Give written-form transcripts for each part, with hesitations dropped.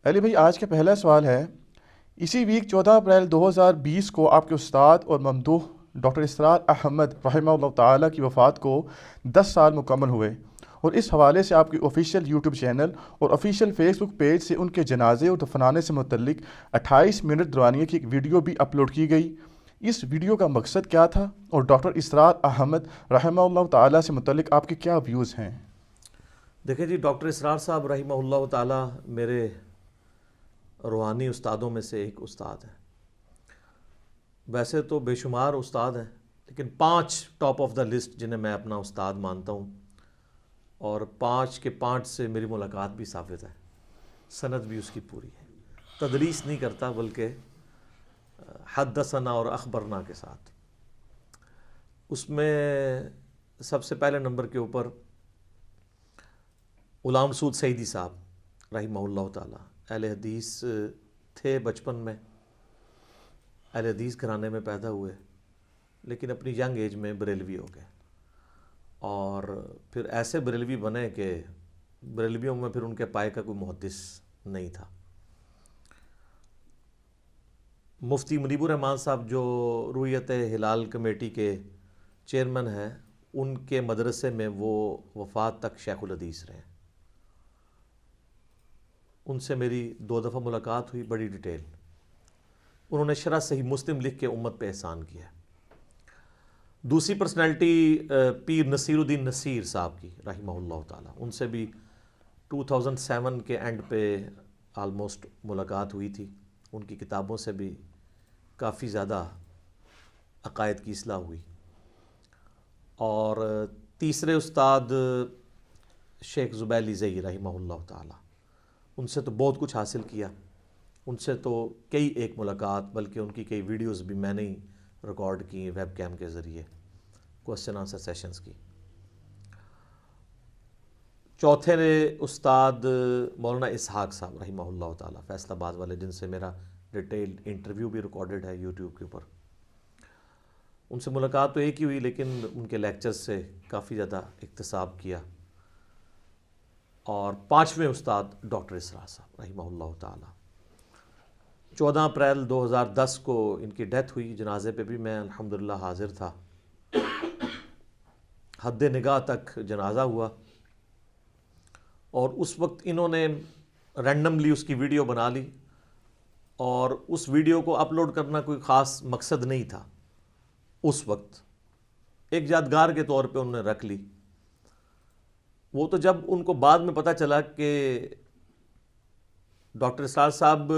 علی بھائی، آج کا پہلا سوال ہے، اسی ویک 14 اپریل 2020 کو آپ کے استاد اور ممدوح ڈاکٹر اسرار احمد رحمہ اللہ تعالیٰ کی وفات کو 10 سال مکمل ہوئے، اور اس حوالے سے آپ کی آفیشیل یوٹیوب چینل اور آفیشیل فیس بک پیج سے ان کے جنازے اور دفنانے سے متعلق 28 منٹ دورانیے کی ایک ویڈیو بھی اپلوڈ کی گئی۔ اس ویڈیو کا مقصد کیا تھا، اور ڈاکٹر اسرار احمد رحمہ اللہ تعالیٰ سے متعلق آپ کے کیا ویوز ہیں؟ دیکھیں جی، ڈاکٹر اسرار صاحب رحمہ اللہ تعالیٰ میرے روحانی استادوں میں سے ایک استاد ہیں۔ ویسے تو بے شمار استاد ہیں، لیکن 5 ٹاپ آف دا لسٹ جنہیں میں اپنا استاد مانتا ہوں، اور 5 کے 5 سے میری ملاقات بھی ثابت ہے، سند بھی اس کی پوری ہے۔ تدلیس نہیں کرتا، بلکہ حدثنا اور اخبرنا کے ساتھ۔ اس میں سب سے پہلے نمبر کے اوپر غلام مسعود سعیدی صاحب رحمہ اللہ تعالیٰ اہل حدیث تھے، بچپن میں اہل حدیث گھرانے میں پیدا ہوئے، لیکن اپنی ینگ ایج میں بریلوی ہو گئے، اور پھر ایسے بریلوی بنے کہ بریلویوں میں پھر ان کے پائے کا کوئی محدث نہیں تھا۔ مفتی منیب الرحمان صاحب جو رویت ہلال کمیٹی کے چیئرمین ہیں، ان کے مدرسے میں وہ وفات تک شیخ الحدیث رہے۔ ان سے میری 2 دفعہ ملاقات ہوئی، بڑی ڈیٹیل۔ انہوں نے شرح صحیح مسلم لکھ کے امت پہ احسان کیا۔ دوسری پرسنالٹی پیر نصیر الدین نصیر صاحب کی رحمہ اللہ تعالیٰ، ان سے بھی 2007 کے اینڈ پہ آلموسٹ ملاقات ہوئی تھی۔ ان کی کتابوں سے بھی کافی زیادہ عقائد کی اصلاح ہوئی۔ اور تیسرے استاد شیخ زبیلی زئی رحمہ اللہ تعالیٰ، ان سے تو بہت کچھ حاصل کیا۔ ان سے تو کئی ایک ملاقات، بلکہ ان کی کئی ویڈیوز بھی میں نے ہی ریکارڈ کی ویب کیم کے ذریعے، کوسچن آنسر سیشنز کی۔ چوتھے استاد مولانا اسحاق صاحب رحمہ اللہ تعالیٰ فیصل آباد والے، جن سے میرا ڈیٹیل انٹرویو بھی ریکارڈڈ ہے یوٹیوب کے اوپر۔ ان سے ملاقات تو ایک ہی ہوئی، لیکن ان کے لیکچرز سے کافی زیادہ اکتساب کیا۔ اور 5ویں استاد ڈاکٹر اسرار صاحب رحمہ اللہ تعالیٰ، 14 اپریل 2010 کو ان کی ڈیتھ ہوئی۔ جنازے پہ بھی میں الحمدللہ حاضر تھا۔ حد نگاہ تک جنازہ ہوا، اور اس وقت انہوں نے رینڈملی اس کی ویڈیو بنا لی، اور اس ویڈیو کو اپلوڈ کرنا کوئی خاص مقصد نہیں تھا۔ اس وقت ایک یادگار کے طور پہ انہوں نے رکھ لی۔ وہ تو جب ان کو بعد میں پتہ چلا کہ ڈاکٹر اسرار صاحب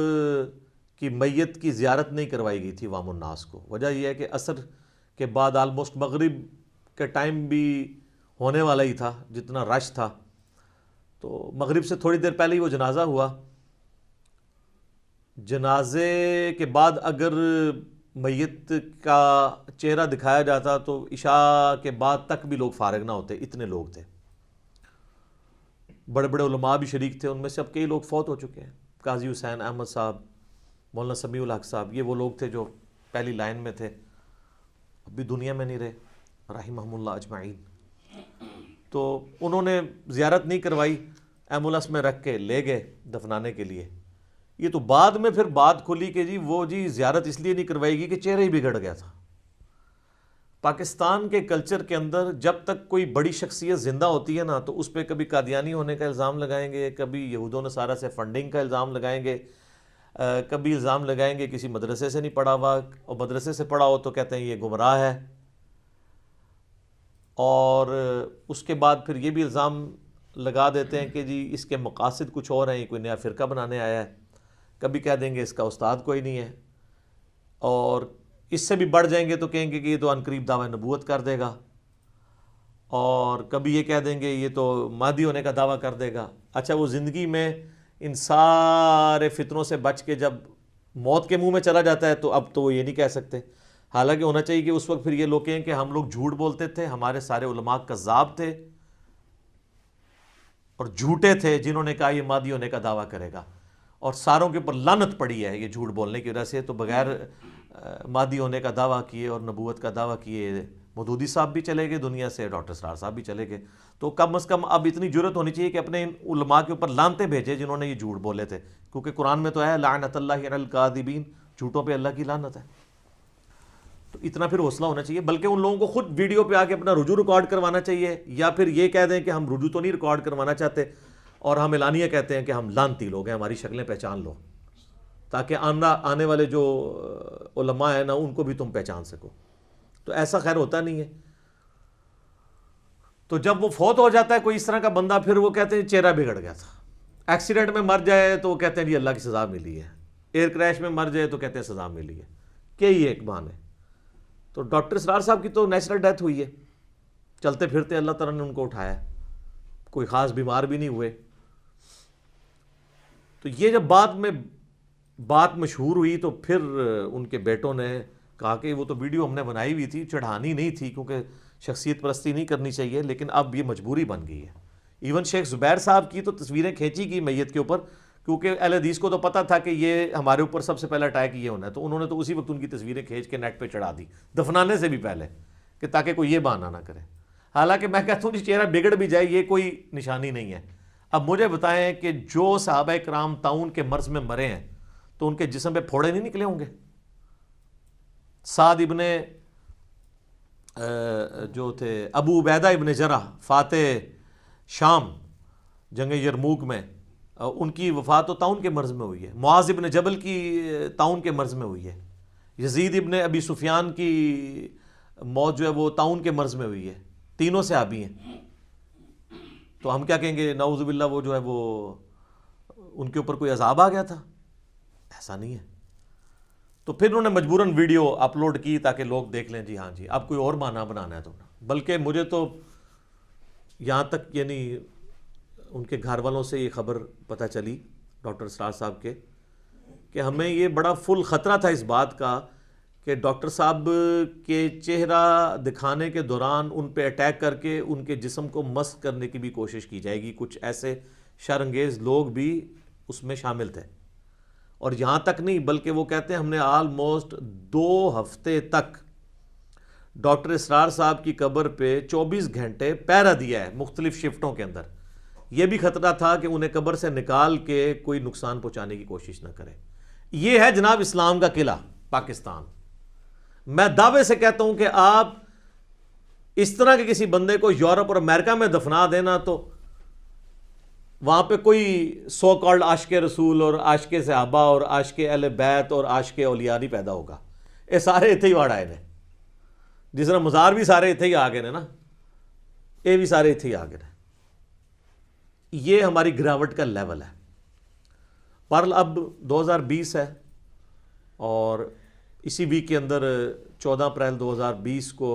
کی میت کی زیارت نہیں کروائی گئی تھی عوام الناس کو، وجہ یہ ہے کہ عصر کے بعد آلموسٹ مغرب کے ٹائم بھی ہونے والا ہی تھا، جتنا رش تھا، تو مغرب سے تھوڑی دیر پہلے ہی وہ جنازہ ہوا۔ جنازے کے بعد اگر میت کا چہرہ دکھایا جاتا تو عشاء کے بعد تک بھی لوگ فارغ نہ ہوتے، اتنے لوگ تھے۔ بڑے بڑے علماء بھی شریک تھے، ان میں سے اب کئی لوگ فوت ہو چکے ہیں۔ قاضی حسین احمد صاحب، مولانا سمیع الحق صاحب، یہ وہ لوگ تھے جو پہلی لائن میں تھے، اب بھی دنیا میں نہیں رہے، رحمہم اللہ اجمعین۔ تو انہوں نے زیارت نہیں کروائی، ایمبولینس میں رکھ کے لے گئے دفنانے کے لیے۔ یہ تو بعد میں پھر بات کھلی کہ جی زیارت اس لیے نہیں کروائی گی کہ چہرہ ہی بگڑ گیا تھا۔ پاکستان کے کلچر کے اندر جب تک کوئی بڑی شخصیت زندہ ہوتی ہے نا، تو اس پہ کبھی قادیانی ہونے کا الزام لگائیں گے، کبھی یہود و نصارہ سے فنڈنگ کا الزام لگائیں گے، کبھی الزام لگائیں گے کسی مدرسے سے نہیں پڑھا ہوا، اور مدرسے سے پڑھا ہو تو کہتے ہیں یہ گمراہ ہے، اور اس کے بعد پھر یہ بھی الزام لگا دیتے ہیں کہ جی اس کے مقاصد کچھ اور ہیں، یہ کوئی نیا فرقہ بنانے آیا ہے۔ کبھی کہہ دیں گے اس کا استاد کوئی نہیں ہے، اور اس سے بھی بڑھ جائیں گے تو کہیں گے کہ یہ تو عنقریب دعویٰ نبوت کر دے گا، اور کبھی یہ کہہ دیں گے یہ تو مہدی ہونے کا دعویٰ کر دے گا۔ اچھا، وہ زندگی میں ان سارے فتنوں سے بچ کے جب موت کے منہ میں چلا جاتا ہے تو اب تو وہ یہ نہیں کہہ سکتے۔ حالانکہ ہونا چاہیے کہ اس وقت پھر یہ لوگ کہیں کہ ہم لوگ جھوٹ بولتے تھے، ہمارے سارے علماء کذاب تھے اور جھوٹے تھے جنہوں نے کہا یہ مہدی ہونے کا دعویٰ کرے گا، اور ساروں کے اوپر لعنت پڑی ہے یہ جھوٹ بولنے کی وجہ سے۔ تو بغیر مہدی ہونے کا دعویٰ کیے اور نبوت کا دعویٰ کیے مودودی صاحب بھی چلے گئے دنیا سے، ڈاکٹر اسرار صاحب بھی چلے گئے، تو کم از کم اب اتنی جرت ہونی چاہیے کہ اپنے ان علماء کے اوپر لعنتیں بھیجے جنہوں نے یہ جھوٹ بولے تھے، کیونکہ قرآن میں تو ہے لعنت اللہ علی الکاذبین، جھوٹوں پہ اللہ کی لعنت ہے۔ تو اتنا پھر حوصلہ ہونا چاہیے، بلکہ ان لوگوں کو خود ویڈیو پہ آ کے اپنا رجوع ریکارڈ کروانا چاہیے، یا پھر یہ کہہ دیں کہ ہم رجوع تو نہیں ریکارڈ کروانا چاہتے اور ہم اعلانیہ کہتے ہیں کہ ہم لعنتی لوگ ہیں، ہماری شکلیں پہچان لو، تاکہ آنے والے جو علماء ہیں نا ان کو بھی تم پہچان سکو۔ تو ایسا خیر ہوتا نہیں ہے۔ تو جب وہ فوت ہو جاتا ہے کوئی اس طرح کا بندہ، پھر وہ کہتے ہیں چہرہ بگڑ گیا تھا۔ ایکسیڈنٹ میں مر جائے تو وہ کہتے ہیں جی اللہ کی سزا ملی ہے، ایئر کریش میں مر جائے تو کہتے ہیں سزا ملی ہے، کہ یہ ایک بہانے۔ تو ڈاکٹر اسرار صاحب کی تو نیچرل ڈیتھ ہوئی ہے، چلتے پھرتے اللہ تعالیٰ نے ان کو اٹھایا، کوئی خاص بیمار بھی نہیں ہوئے۔ تو یہ جب بعد میں بات مشہور ہوئی تو پھر ان کے بیٹوں نے کہا کہ وہ تو ویڈیو ہم نے بنائی ہوئی تھی، چڑھانی نہیں تھی کیونکہ شخصیت پرستی نہیں کرنی چاہیے، لیکن اب یہ مجبوری بن گئی ہے۔ ایون شیخ زبیر صاحب کی تو تصویریں کھینچی گئی میت کے اوپر، کیونکہ اہل حدیث کو تو پتہ تھا کہ یہ ہمارے اوپر سب سے پہلا اٹیک یہ ہونا ہے، تو انہوں نے تو اسی وقت ان کی تصویریں کھینچ کے نیٹ پہ چڑھا دی، دفنانے سے بھی پہلے، کہ تاکہ کوئی یہ بہانہ نہ کرے۔ حالانکہ میں کہتا ہوں چہرہ بگڑ بھی جائے یہ کوئی نشانی نہیں ہے۔ اب مجھے بتائیں کہ جو صحابہ کرام طاعون کے مرض میں مرے ہیں تو ان کے جسم پہ پھوڑے نہیں نکلے ہوں گے؟ سعد ابن جو تھے ابو عبیدہ ابن جرح فاتح شام جنگ یرموک میں، ان کی وفات تو طاعون کے مرض میں ہوئی ہے۔ معاذ ابن جبل کی طاعون کے مرض میں ہوئی ہے۔ یزید ابن ابی سفیان کی موت جو ہے وہ طاعون کے مرض میں ہوئی ہے۔ تینوں صحابی ہیں، تو ہم کیا کہیں گے نعوذ باللہ وہ جو ہے وہ ان کے اوپر کوئی عذاب آ گیا تھا؟ ایسا نہیں ہے۔ تو پھر انہوں نے مجبوراً ویڈیو اپلوڈ کی تاکہ لوگ دیکھ لیں جی ہاں جی اب کوئی اور معنی بنانا ہے تو۔ بلکہ مجھے تو یہاں تک یعنی ان کے گھر والوں سے یہ خبر پتہ چلی ڈاکٹر اسرار صاحب کے، کہ ہمیں یہ بڑا فل خطرہ تھا اس بات کا کہ ڈاکٹر صاحب کے چہرہ دکھانے کے دوران ان پہ اٹیک کر کے ان کے جسم کو مسخ کرنے کی بھی کوشش کی جائے گی، کچھ ایسے شر انگیز لوگ بھی اس میں شامل تھے۔ اور یہاں تک نہیں بلکہ وہ کہتے ہیں ہم نے آلموسٹ 2 ہفتے تک ڈاکٹر اسرار صاحب کی قبر پہ 24 گھنٹے پہرا دیا ہے مختلف شفٹوں کے اندر۔ یہ بھی خطرہ تھا کہ انہیں قبر سے نکال کے کوئی نقصان پہنچانے کی کوشش نہ کرے۔ یہ ہے جناب اسلام کا قلعہ پاکستان۔ میں دعوے سے کہتا ہوں کہ آپ اس طرح کے کسی بندے کو یورپ اور امریکہ میں دفنا دینا تو وہاں پہ کوئی سو کالڈ عاشق رسول اور عاشق صحابہ اور عاشق اہل بیت اور عاشق اولیاء نہیں پیدا ہوگا۔ یہ سارے اتنے ہی واڑ آئے نے، جس طرح مزار بھی سارے اتنے ہی آ گئے نا، یہ بھی سارے اتنے ہی آ گئے۔ یہ ہماری گراوٹ کا لیول ہے۔ پر اب 2020 ہے اور اسی ویک کے اندر 14 اپریل 2020 کو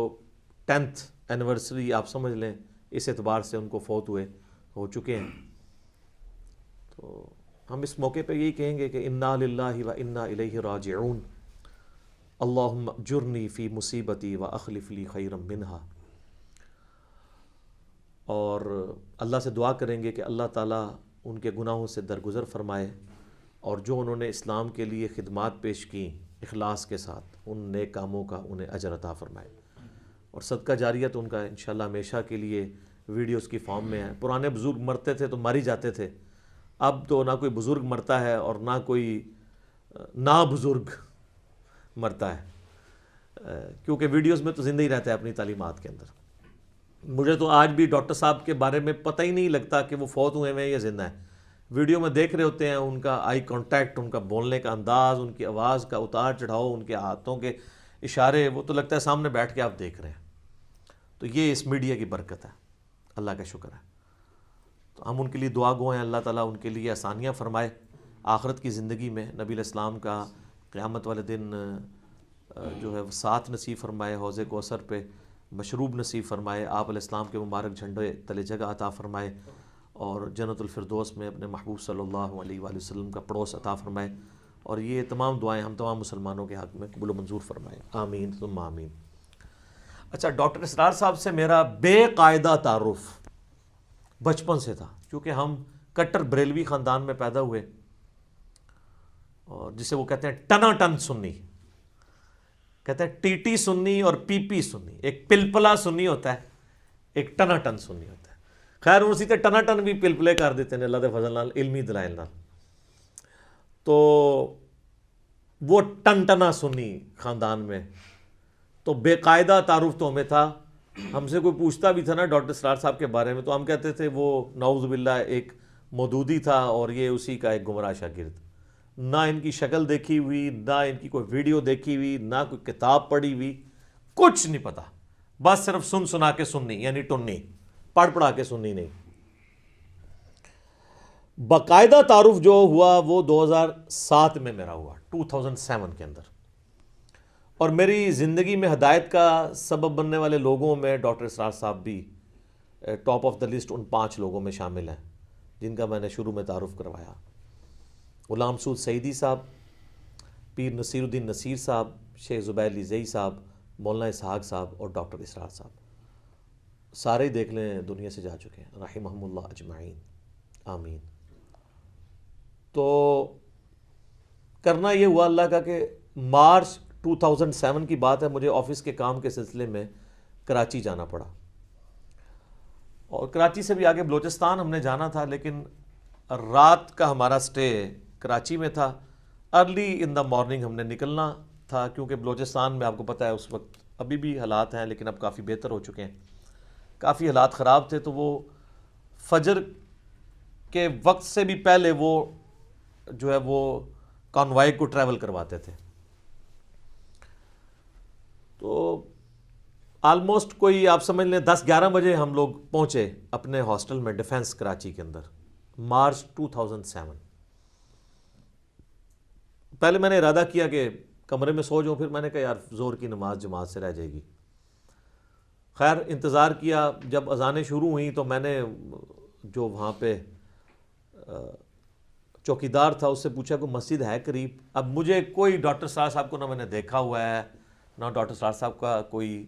10th اینیورسری آپ سمجھ لیں، اس اعتبار سے ان کو فوت ہو چکے ہیں۔ تو ہم اس موقع پہ یہی کہیں گے کہ انا للہ و انا الیہ راجعون، اللہم اجرنی فی مصیبتی و اخلف لی خیرا منہا۔ اور اللہ سے دعا کریں گے کہ اللہ تعالیٰ ان کے گناہوں سے درگزر فرمائے، اور جو انہوں نے اسلام کے لیے خدمات پیش کی اخلاص کے ساتھ ان نیک کاموں کا انہیں اجر عطا فرمائے، اور صدقہ جاریہ تو ان کا انشاءاللہ ہمیشہ کے لیے ویڈیوز کی فارم میں ہے۔ پرانے بزرگ مرتے تھے تو مر ہی جاتے تھے، اب تو نہ کوئی بزرگ مرتا ہے اور نہ کوئی نا بزرگ مرتا ہے، کیونکہ ویڈیوز میں تو زندہ ہی رہتا ہے اپنی تعلیمات کے اندر۔ مجھے تو آج بھی ڈاکٹر صاحب کے بارے میں پتہ ہی نہیں لگتا کہ وہ فوت ہوئے ہیں یا زندہ ہیں۔ ویڈیو میں دیکھ رہے ہوتے ہیں ان کا آئی کانٹیکٹ، ان کا بولنے کا انداز، ان کی آواز کا اتار چڑھاؤ، ان کے ہاتھوں کے اشارے، وہ تو لگتا ہے سامنے بیٹھ کے آپ دیکھ رہے ہیں۔ تو یہ اس میڈیا کی برکت ہے، اللہ کا شکر ہے۔ تو ہم ان کے لیے دعا گو ہیں، اللہ تعالیٰ ان کے لیے آسانیاں فرمائے آخرت کی زندگی میں، نبی علیہ السلام کا قیامت والے دن جو ہے وہ ساتھ نصیب فرمائے، حوض کوثر پہ مشروب نصیب فرمائے، آپ علیہ السلام کے مبارک جھنڈے تلے جگہ عطا فرمائے، اور جنت الفردوس میں اپنے محبوب صلی اللہ علیہ وآلہ وسلم کا پڑوس عطا فرمائے، اور یہ تمام دعائیں ہم تمام مسلمانوں کے حق میں قبول و منظور فرمائے، آمین ثم آمین۔ اچھا، ڈاکٹر اسرار صاحب سے میرا بے قاعدہ تعارف بچپن سے تھا، کیونکہ ہم کٹر بریلوی خاندان میں پیدا ہوئے، اور جسے وہ کہتے ہیں ٹنا ٹن سنی، کہتے ہیں ٹی ٹی سنی اور پی پی سنی، ایک پلپلا سنی ہوتا ہے، ایک ٹنا ٹن سنی ہوتا ہے. خیر اسی تے ٹنا ٹن بھی پلپلے کر دیتے ہیں اللہ دے فضل نال، علمی دلائل نال. تو وہ ٹن ٹنا سنی خاندان میں، تو بے قاعدہ تعارف تو ہمیں تھا. ہم سے کوئی پوچھتا بھی تھا نا ڈاکٹر اسرار صاحب کے بارے میں، تو ہم کہتے تھے وہ نعوذ باللہ ایک مودودی تھا اور یہ اسی کا ایک گمراہ شاگرد. نہ ان کی شکل دیکھی ہوئی، نہ ان کی کوئی ویڈیو دیکھی ہوئی، نہ کوئی کتاب پڑھی ہوئی، کچھ نہیں پتا، بس صرف سن سنا کے سننی، یعنی ٹنی، پڑھ پڑھا کے سننی نہیں. باقاعدہ تعارف جو ہوا وہ 2007 میں میرا ہوا، 2007 کے اندر. اور میری زندگی میں ہدایت کا سبب بننے والے لوگوں میں ڈاکٹر اسرار صاحب بھی ٹاپ آف دا لسٹ ان 5 لوگوں میں شامل ہیں جن کا میں نے شروع میں تعارف کروایا. غلام سعود سعیدی صاحب، پیر نصیر الدین نصیر صاحب، شیخ زبیر لیزئی صاحب، مولانا اسحاق صاحب اور ڈاکٹر اسرار صاحب. سارے ہی دیکھ لیں دنیا سے جا چکے ہیں، رحمہم اللہ اجمعین، آمین. تو کرنا یہ ہوا اللہ کا کہ مارچ 2007 کی بات ہے، مجھے آفس کے کام کے سلسلے میں کراچی جانا پڑا. اور کراچی سے بھی آگے بلوچستان ہم نے جانا تھا، لیکن رات کا ہمارا سٹے کراچی میں تھا. ارلی ان دا مارننگ ہم نے نکلنا تھا، کیونکہ بلوچستان میں آپ کو پتہ ہے اس وقت ابھی بھی حالات ہیں لیکن اب کافی بہتر ہو چکے ہیں. کافی حالات خراب تھے، تو وہ فجر کے وقت سے بھی پہلے وہ جو ہے وہ کانوائے کو ٹریول کرواتے تھے. تو آلموسٹ کوئی آپ سمجھ لیں 10-11 بجے ہم لوگ پہنچے اپنے ہاسٹل میں ڈیفنس کراچی کے اندر، مارچ 2007. پہلے میں نے ارادہ کیا کہ کمرے میں سو جاؤں، پھر میں نے کہا یار ظہر کی نماز جماعت سے رہ جائے گی. خیر انتظار کیا، جب اذانیں شروع ہوئیں تو میں نے جو وہاں پہ چوکیدار تھا اس سے پوچھا کہ مسجد ہے قریب. اب مجھے کوئی ڈاکٹر اسرار صاحب کو نہ میں نے دیکھا ہوا ہے، نہ ڈاکٹر اسرار صاحب کا کوئی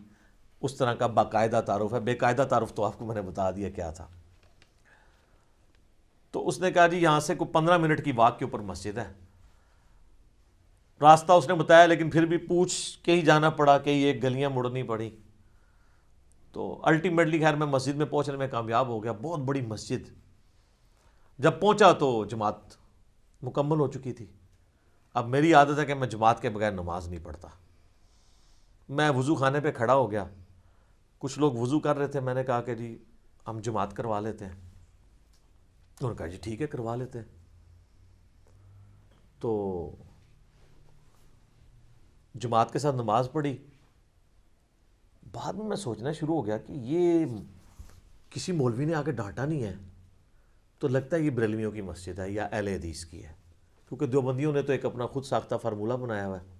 اس طرح کا باقاعدہ تعارف ہے. بے قاعدہ تعارف تو آپ کو میں نے بتا دیا کیا تھا. تو اس نے کہا جی یہاں سے کوئی 15 منٹ کی واک کے اوپر مسجد ہے. راستہ اس نے بتایا لیکن پھر بھی پوچھ کے ہی جانا پڑا کہ یہ گلیاں مڑنی پڑی. تو الٹیمیٹلی خیر میں مسجد میں پہنچنے میں کامیاب ہو گیا. بہت بڑی مسجد. جب پہنچا تو جماعت مکمل ہو چکی تھی. اب میری عادت ہے کہ میں جماعت کے بغیر نماز نہیں پڑھتا. میں وضو خانے پہ کھڑا ہو گیا، کچھ لوگ وضو کر رہے تھے، میں نے کہا کہ جی ہم جماعت کروا لیتے ہیں. انہوں نے کہا جی ٹھیک ہے کروا لیتے ہیں. تو جماعت کے ساتھ نماز پڑھی. بعد میں میں سوچنا شروع ہو گیا کہ یہ کسی مولوی نے آ کے ڈانٹا نہیں ہے تو لگتا ہے یہ بریلویوں کی مسجد ہے یا اہل حدیث کی ہے، کیونکہ دیوبندیوں نے تو ایک اپنا خود ساختہ فارمولہ بنایا ہوا ہے.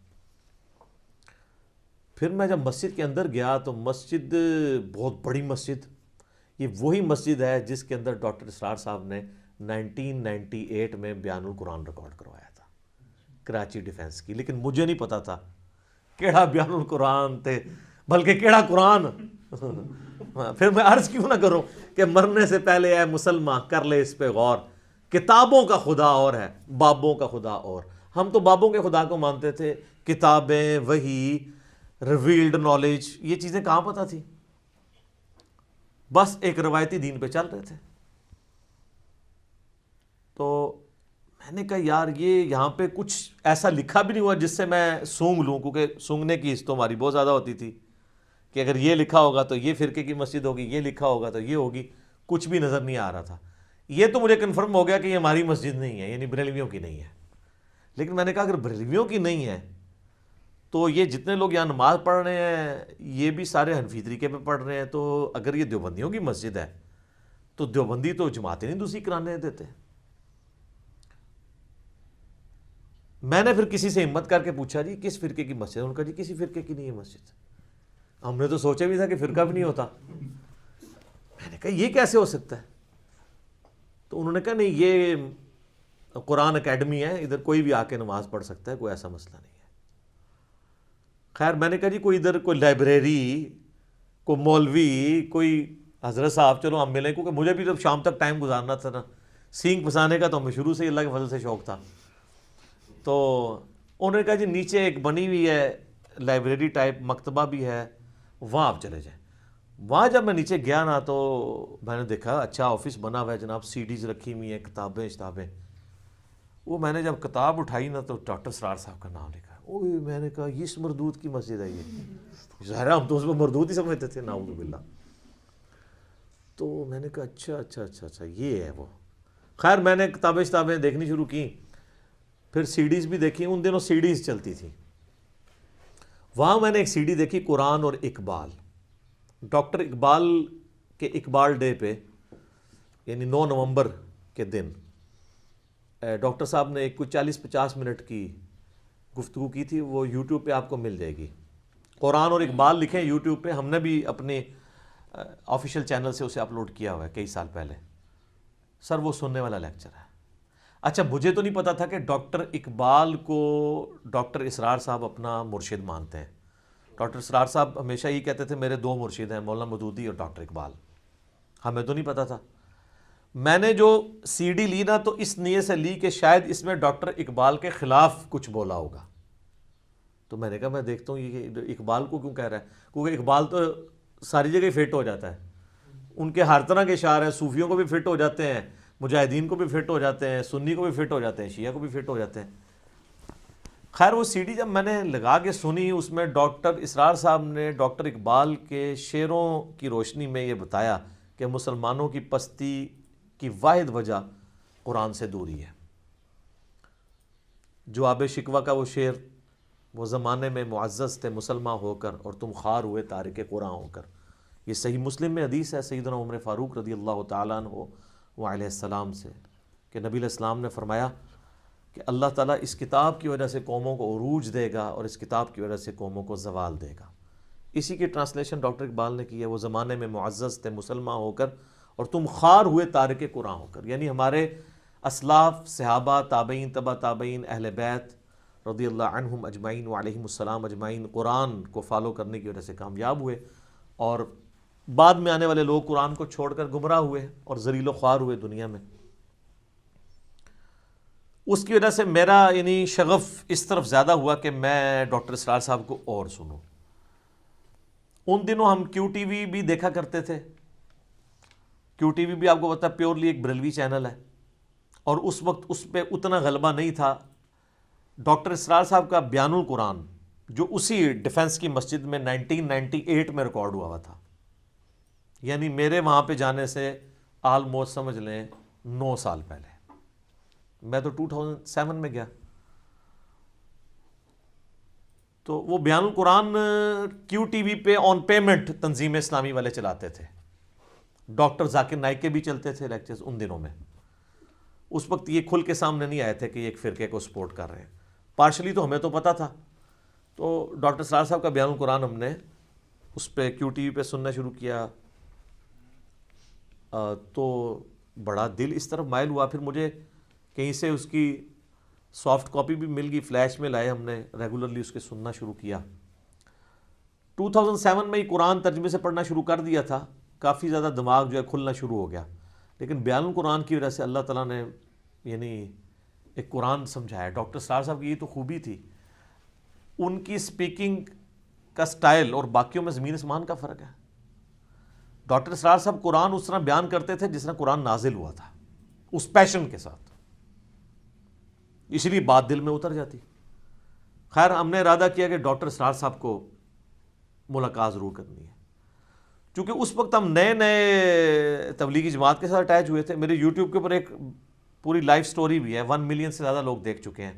پھر میں جب مسجد کے اندر گیا تو مسجد بہت بڑی مسجد. یہ وہی مسجد ہے جس کے اندر ڈاکٹر اسرار صاحب نے 1998 میں بیان القرآن ریکارڈ کروایا تھا کراچی ڈیفنس کی. لیکن مجھے نہیں پتا تھا کیڑا بیان القرآن تھے، بلکہ کیڑا قرآن. پھر میں عرض کیوں نہ کروں کہ مرنے سے پہلے اے مسلمان کر لے اس پہ غور، کتابوں کا خدا اور ہے، بابوں کا خدا اور. ہم تو بابوں کے خدا کو مانتے تھے، کتابیں، وحی، ریویلڈ نالج، یہ چیزیں کہاں پتہ تھی، بس ایک روایتی دین پہ چل رہے تھے. تو میں نے کہا یار یہ یہاں پہ کچھ ایسا لکھا بھی نہیں ہوا جس سے میں سونگ لوں، کیونکہ سونگنے کی حص تو ہماری بہت زیادہ ہوتی تھی کہ اگر یہ لکھا ہوگا تو یہ فرقے کی مسجد ہوگی، یہ لکھا ہوگا تو یہ ہوگی. کچھ بھی نظر نہیں آ رہا تھا. یہ تو مجھے کنفرم ہو گیا کہ یہ ہماری مسجد نہیں ہے، یعنی بریلویوں کی نہیں ہے. لیکن میں نے کہا اگر بریلویوں کی نہیں ہے تو یہ جتنے لوگ یہاں نماز پڑھ رہے ہیں یہ بھی سارے حنفی طریقے پہ پڑھ رہے ہیں، تو اگر یہ دیوبندیوں کی مسجد ہے تو دیوبندی تو جماعتیں نہیں دوسری کرانے دیتے. میں نے پھر کسی سے ہمت کر کے پوچھا جی کس فرقے کی مسجد ہے؟ انہوں نے کہا جی کسی فرقے کی نہیں ہے مسجد. ہم نے تو سوچا بھی تھا کہ فرقہ بھی نہیں ہوتا. میں نے کہا یہ کیسے ہو سکتا ہے؟ تو انہوں نے کہا نہیں یہ قرآن اکیڈمی ہے، ادھر کوئی بھی آ کے نماز پڑھ سکتا ہے، کوئی ایسا مسئلہ نہیں ہے. خیر میں نے کہا جی کوئی ادھر کوئی لائبریری، کوئی مولوی، کوئی حضرت صاحب چلو ہم ملیں، کیونکہ مجھے بھی جب شام تک ٹائم گزارنا تھا نا، سینگ پھنسانے کا تو ہمیں شروع سے اللہ کے فضل سے شوق تھا. تو انہوں نے کہا جی نیچے ایک بنی ہوئی ہے لائبریری ٹائپ مکتبہ بھی ہے، وہاں آپ چلے جائیں۔ وہاں جب میں نیچے گیا نا تو میں نے دیکھا اچھا آفس بنا ہوا ہے جناب، سی ڈیز رکھی ہوئی ہیں، کتابیں۔ وہ میں نے جب کتاب اٹھائی نا تو ڈاکٹر اسرار صاحب کا نام لکھا۔ اوہ میں نے کہا یہ اس مردود کی مسجد ہے، یہ ظاہر ہم تو اس میں مردود ہی سمجھتے تھے، نعوذ باللہ۔ تو میں نے کہا اچھا یہ ہے وہ۔ خیر میں نے کتابیں دیکھنی شروع کی، پھر سی ڈیز بھی دیکھی، ان دنوں سی ڈیز چلتی تھی۔ وہاں میں نے ایک سی ڈی دیکھی قرآن اور اقبال، ڈاکٹر اقبال کے اقبال ڈے پہ، یعنی 9 نومبر کے دن ڈاکٹر صاحب نے ایک کوئی 40-50 منٹ کی گفتگو کی تھی، وہ یوٹیوب پہ آپ کو مل جائے گی۔ قرآن اور اقبال لکھیں یوٹیوب پہ، ہم نے بھی اپنے آفیشیل چینل سے اسے اپلوڈ کیا ہوا ہے کئی سال پہلے۔ سر وہ سننے والا لیکچر ہے۔ اچھا مجھے تو نہیں پتا تھا کہ ڈاکٹر اقبال کو ڈاکٹر اسرار صاحب اپنا مرشد مانتے ہیں۔ ڈاکٹر اسرار صاحب ہمیشہ یہ کہتے تھے میرے 2 مرشد ہیں، مولانا مودودی اور ڈاکٹر اقبال۔ ہمیں تو نہیں پتا تھا۔ میں نے جو سی ڈی لی نا تو اس نیت سے لی کہ شاید اس میں ڈاکٹر اقبال کے خلاف کچھ بولا ہوگا، تو میں نے کہا میں دیکھتا ہوں یہ اقبال کو کیوں کہہ رہا ہے، کیونکہ اقبال تو ساری جگہ فٹ ہو جاتا ہے، ان کے ہر طرح کے اشعار ہیں، صوفیوں کو بھی فٹ ہو جاتے ہیں، مجاہدین کو بھی فٹ ہو جاتے ہیں، سنی کو بھی فٹ ہو جاتے ہیں، شیعہ کو بھی فٹ ہو جاتے ہیں۔ خیر وہ سی ڈی جب میں نے لگا کے سنی، اس میں ڈاکٹر اسرار صاحب نے ڈاکٹر اقبال کے شعروں کی روشنی میں یہ بتایا کہ مسلمانوں کی پستی کی واحد وجہ قرآن سے دوری ہے۔ جواب شکوہ کا وہ شعر، وہ زمانے میں معزز تھے مسلمان ہو کر اور تم خوار ہوئے تارک قرآن ہو کر، یہ صحیح مسلم میں حدیث ہے سیدنا عمر فاروق رضی اللہ تعالیٰ عنہ وعلیہ السلام سے، کہ نبی علیہ السلام نے فرمایا کہ اللہ تعالیٰ اس کتاب کی وجہ سے قوموں کو عروج دے گا اور اس کتاب کی وجہ سے قوموں کو زوال دے گا۔ اسی کی ٹرانسلیشن ڈاکٹر اقبال نے کی ہے، وہ زمانے میں معزز تھے مسلمان ہو کر اور تم خوار ہوئے تارک قرآن ہو کر، یعنی ہمارے اسلاف صحابہ تابعین تبع تابعین اہل بیت رضی اللہ عنہم اجمعین وعلیہم السلام اجمعین قرآن کو فالو کرنے کی وجہ سے کامیاب ہوئے، اور بعد میں آنے والے لوگ قرآن کو چھوڑ کر گمراہ ہوئے اور ذلیل و خوار ہوئے دنیا میں۔ اس کی وجہ سے میرا یعنی شغف اس طرف زیادہ ہوا کہ میں ڈاکٹر اسرار صاحب کو اور سنوں۔ ان دنوں ہم کیو ٹی وی بھی دیکھا کرتے تھے۔ کیو ٹی وی بھی آپ کو پتہ ہے پیورلی ایک بریلوی چینل ہے، اور اس وقت اس پہ اتنا غلبہ نہیں تھا۔ ڈاکٹر اسرار صاحب کا بیان القرآن جو اسی ڈیفنس کی مسجد میں 1998 میں ریکارڈ ہوا تھا، یعنی میرے وہاں پہ جانے سے آلموسٹ سمجھ لیں 9 سال پہلے، میں تو 2007 میں گیا۔ تو وہ بیان القرآن کیو ٹی وی پہ آن پیمنٹ تنظیم اسلامی والے چلاتے تھے، ڈاکٹر ذاکر نائک کے بھی چلتے تھے لیکچرز ان دنوں میں۔ اس وقت یہ کھل کے سامنے نہیں آئے تھے کہ یہ ایک فرقے کو سپورٹ کر رہے ہیں، پارشلی تو ہمیں تو پتہ تھا۔ تو ڈاکٹر اسرار صاحب کا بیان القرآن ہم نے اس پہ کیو ٹی وی پہ سننا شروع کیا، تو بڑا دل اس طرف مائل ہوا۔ پھر مجھے کہیں سے اس کی سافٹ کاپی بھی مل گئی، فلیش میں لائے، ہم نے ریگولرلی اس کے سننا شروع کیا۔ 2007 میں ہی قرآن ترجمے سے پڑھنا شروع کر دیا تھا، کافی زیادہ دماغ جو ہے کھلنا شروع ہو گیا، لیکن بیان القرآن کی وجہ سے اللہ تعالیٰ نے یعنی ایک قرآن سمجھایا۔ ڈاکٹر اسرار صاحب کی یہ تو خوبی تھی، ان کی سپیکنگ کا سٹائل اور باقیوں میں زمین اسمان کا فرق ہے۔ ڈاکٹر اسرار صاحب قرآن اس طرح بیان کرتے تھے جس طرح قرآن نازل ہوا تھا، اس پیشن کے ساتھ، اس لیے بات دل میں اتر جاتی۔ خیر ہم نے ارادہ کیا کہ ڈاکٹر اسرار صاحب کو ملاقات ضرور کرنی ہے، چونکہ اس وقت ہم نئے نئے تبلیغی جماعت کے ساتھ اٹیچ ہوئے تھے۔ میرے یوٹیوب کے اوپر ایک پوری لائف سٹوری بھی ہے، 1 ملین سے زیادہ لوگ دیکھ چکے ہیں،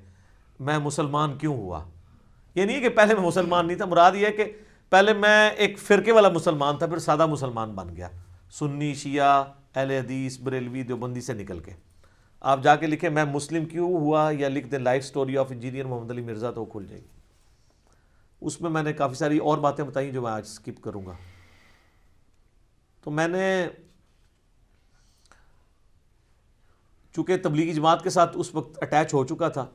میں مسلمان کیوں ہوا۔ یہ نہیں کہ پہلے میں مسلمان نہیں تھا، مراد یہ ہے کہ پہلے میں ایک فرقے والا مسلمان تھا، پھر سادہ مسلمان بن گیا، سنی شیعہ اہل حدیث بریلوی دیوبندی سے نکل کے۔ آپ جا کے لکھیں میں مسلم کیوں ہوا، یا لکھ دیں لائف سٹوری آف انجینئر محمد علی مرزا، تو وہ کھل جائے گی۔ اس میں نے کافی ساری اور باتیں بتائیں جو میں آج سکپ کروں گا۔ تو میں نے چونکہ تبلیغی جماعت کے ساتھ اس وقت اٹیچ ہو چکا تھا،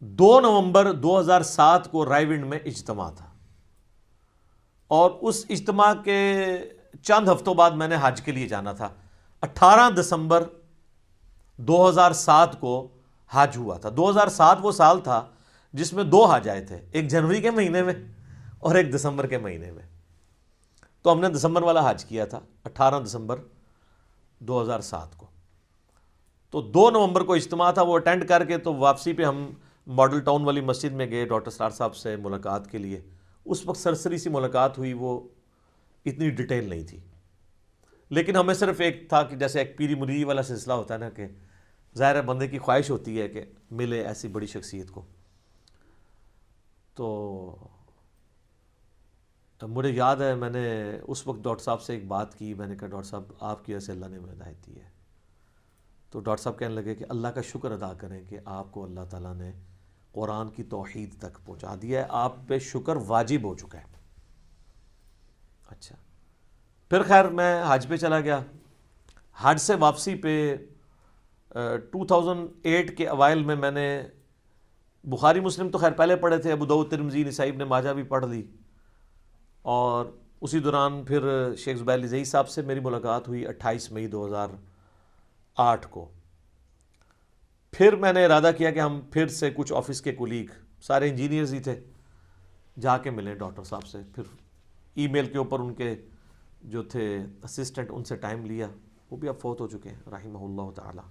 2 نومبر 2007 کو رائے ونڈ میں اجتماع تھا، اور اس اجتماع کے چند ہفتوں بعد میں نے حج کے لیے جانا تھا۔ 18 دسمبر 2007 کو حج ہوا تھا۔ 2007 وہ سال تھا جس میں 2 حج آئے تھے، ایک جنوری کے مہینے میں اور ایک دسمبر کے مہینے میں. تو ہم نے دسمبر والا حج کیا تھا 18 دسمبر 2007 کو. تو 2 نومبر کو اجتماع تھا، وہ اٹینڈ کر کے تو واپسی پہ ہم ماڈل ٹاؤن والی مسجد میں گئے ڈاکٹر اسرار صاحب سے ملاقات کے لیے. اس وقت سرسری سی ملاقات ہوئی، وہ اتنی ڈیٹیل نہیں تھی، لیکن ہمیں صرف ایک تھا کہ جیسے ایک پیری مریدی والا سلسلہ ہوتا ہے نا، کہ ظاہر ہے بندے کی خواہش ہوتی ہے کہ ملے ایسی بڑی شخصیت کو. تو مجھے یاد ہے میں نے اس وقت ڈاکٹر صاحب سے ایک بات کی، میں نے کہا ڈاکٹر صاحب آپ کی وجہ سے اللہ نے ہمیں ہدایت دی ہے. تو ڈاکٹر صاحب کہنے لگے کہ اللہ کا شکر ادا کریں کہ آپ کو اللہ تعالیٰ نے قرآن کی توحید تک پہنچا دیا ہے، آپ پہ شکر واجب ہو چکا ہے. اچھا، پھر خیر میں حج پہ چلا گیا. حج سے واپسی پہ 2008 کے اوائل میں نے بخاری مسلم تو خیر پہلے پڑھے تھے، ابو داؤد ترمذی نسائی ابن ماجہ بھی پڑھ لی، اور اسی دوران پھر شیخ زبیر علی زئی صاحب سے میری ملاقات ہوئی 28 مئی 2008 کو. پھر میں نے ارادہ کیا کہ ہم پھر سے کچھ آفس کے کولیگ، سارے انجینئرز ہی تھے، جا کے ملیں ڈاکٹر صاحب سے. پھر ای میل کے اوپر ان کے جو تھے اسسٹنٹ، ان سے ٹائم لیا، وہ بھی اب فوت ہو چکے ہیں رحمہ اللہ تعالی.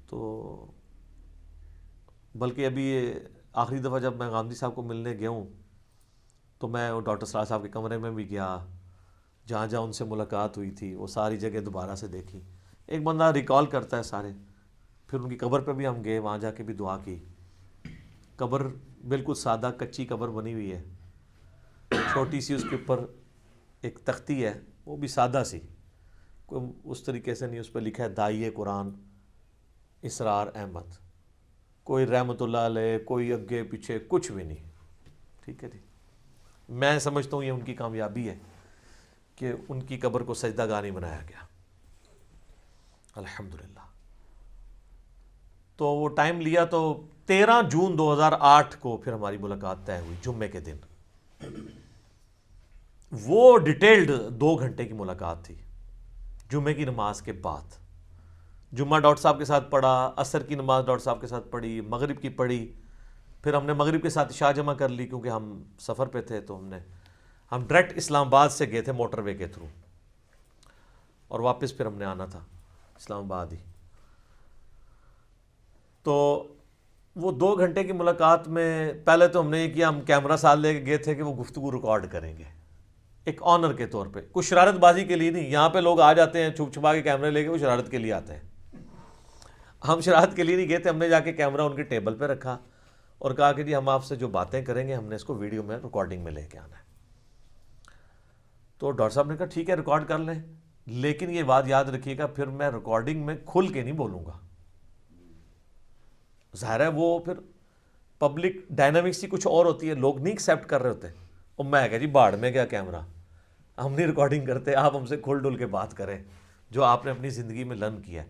تو بلکہ ابھی آخری دفعہ جب میں غامدی صاحب کو ملنے گیا ہوں تو میں ڈاکٹر اسرار صاحب کے کمرے میں بھی گیا، جہاں جہاں ان سے ملاقات ہوئی تھی وہ ساری جگہ دوبارہ سے دیکھی. ایک بندہ ریکال کرتا ہے سارے. پھر ان کی قبر پہ بھی ہم گئے، وہاں جا کے بھی دعا کی. قبر بالکل سادہ کچی قبر بنی ہوئی ہے، چھوٹی سی، اس کے اوپر ایک تختی ہے، وہ بھی سادہ سی، کوئی اس طریقے سے نہیں. اس پہ لکھا ہے داعیہ قرآن اسرار احمد، کوئی رحمت اللہ علیہ، کوئی اگے پیچھے کچھ بھی نہیں. ٹھیک ہے جی، میں سمجھتا ہوں یہ ان کی کامیابی ہے کہ ان کی قبر کو سجدہ گاہ نہیں بنایا گیا، الحمدللہ. تو وہ ٹائم لیا تو 13 جون 2008 کو پھر ہماری ملاقات طے ہوئی، جمعے کے دن. وہ ڈیٹیلڈ 2 گھنٹے کی ملاقات تھی، جمعے کی نماز کے بعد. جمعہ ڈاکٹر صاحب کے ساتھ پڑھا، عصر کی نماز ڈاکٹر صاحب کے ساتھ پڑھی، مغرب کی پڑھی، پھر ہم نے مغرب کے ساتھ عشاء جمع کر لی کیونکہ ہم سفر پہ تھے. تو ہم ڈائریکٹ اسلام آباد سے گئے تھے موٹر وے کے تھرو، اور واپس پھر ہم نے آنا تھا اسلام آباد ہی. تو وہ 2 گھنٹے کی ملاقات میں پہلے تو ہم نے یہ کیا، ہم کیمرہ ساتھ لے کے گئے تھے کہ وہ گفتگو ریکارڈ کریں گے ایک آنر کے طور پہ، کچھ شرارت بازی کے لیے نہیں. یہاں پہ لوگ آ جاتے ہیں چھپ چھپا کے کیمرے لے کے، وہ شرارت کے لیے آتے ہیں. ہم شرارت کے لیے نہیں گئے تھے. ہم نے جا کے کیمرہ ان کے ٹیبل پہ رکھا اور کہا کہ جی ہم آپ سے جو باتیں کریں گے ہم نے اس کو ویڈیو میں ریکارڈنگ میں لے کے آنا ہے. تو ڈاکٹر صاحب نے کہا ٹھیک ہے ریکارڈ کر لیں، لیکن یہ بات یاد رکھیے گا پھر میں ریکارڈنگ میں کھل کے نہیں بولوں گا. ظاہر ہے وہ پھر پبلک ڈائنامکس ہی کچھ اور ہوتی ہے، لوگ نہیں ایکسیپٹ کر رہے ہوتے. اور میں کہا جی باڑ میں کیا کیمرہ، ہم نہیں ریکارڈنگ کرتے، آپ ہم سے کھل ڈل کے بات کریں جو آپ نے اپنی زندگی میں لرن کیا ہے.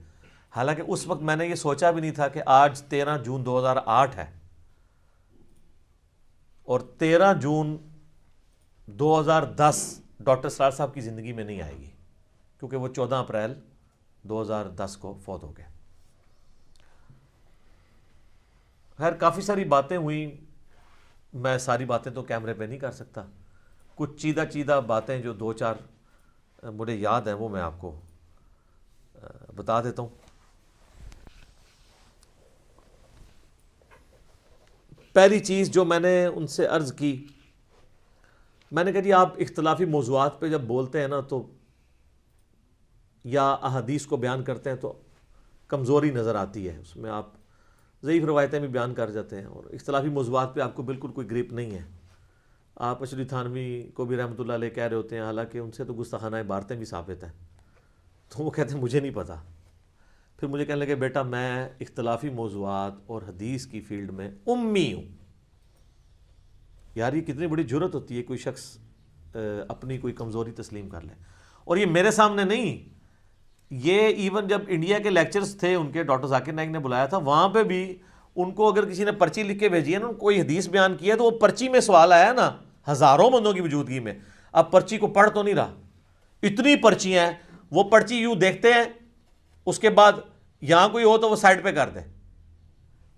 حالانکہ اس وقت میں نے یہ سوچا بھی نہیں تھا کہ آج 13 جون 2008 ہے اور 13 جون 2010 ڈاکٹر اسرار صاحب کی زندگی میں نہیں آئے گی، کیونکہ وہ 14 اپریل 2010 کو فوت ہو گئے. خیر کافی ساری باتیں ہوئیں، میں ساری باتیں تو کیمرے پہ نہیں کر سکتا. کچھ چیدہ چیدہ باتیں جو 2-4 مجھے یاد ہیں وہ میں آپ کو بتا دیتا ہوں. پہلی چیز جو میں نے ان سے عرض کی، میں نے کہا جی آپ اختلافی موضوعات پہ جب بولتے ہیں نا تو یا احادیث کو بیان کرتے ہیں تو کمزوری نظر آتی ہے، اس میں آپ ضعیف روایتیں بھی بیان کر جاتے ہیں، اور اختلافی موضوعات پہ آپ کو بالکل کوئی گریپ نہیں ہے. آپ اشری تھانوی کو بھی رحمۃ اللہ علیہ کہہ رہے ہوتے ہیں، حالانکہ ان سے تو گستاخانہ عبارتیں بھی ثابت ہیں. تو وہ کہتے ہیں مجھے نہیں پتہ. پھر مجھے کہنے لگے بیٹا میں اختلافی موضوعات اور حدیث کی فیلڈ میں امی ہوں. یار یہ کتنی بڑی جرت ہوتی ہے کوئی شخص اپنی کوئی کمزوری تسلیم کر لے. اور یہ میرے سامنے نہیں، یہ ایون جب انڈیا کے لیکچرز تھے ان کے ڈاکٹر ذاکر نائک نے بلایا تھا، وہاں پہ بھی ان کو اگر کسی نے پرچی لکھ کے بھیجی ہے نا، کوئی حدیث بیان کی ہے تو وہ پرچی میں سوال آیا نا ہزاروں بندوں کی موجودگی میں، اب پرچی کو پڑھ تو نہیں رہا، اتنی پرچیاں ہیں، وہ پرچی یوں دیکھتے ہیں، اس کے بعد یہاں کوئی ہو تو وہ سائڈ پہ کر دے،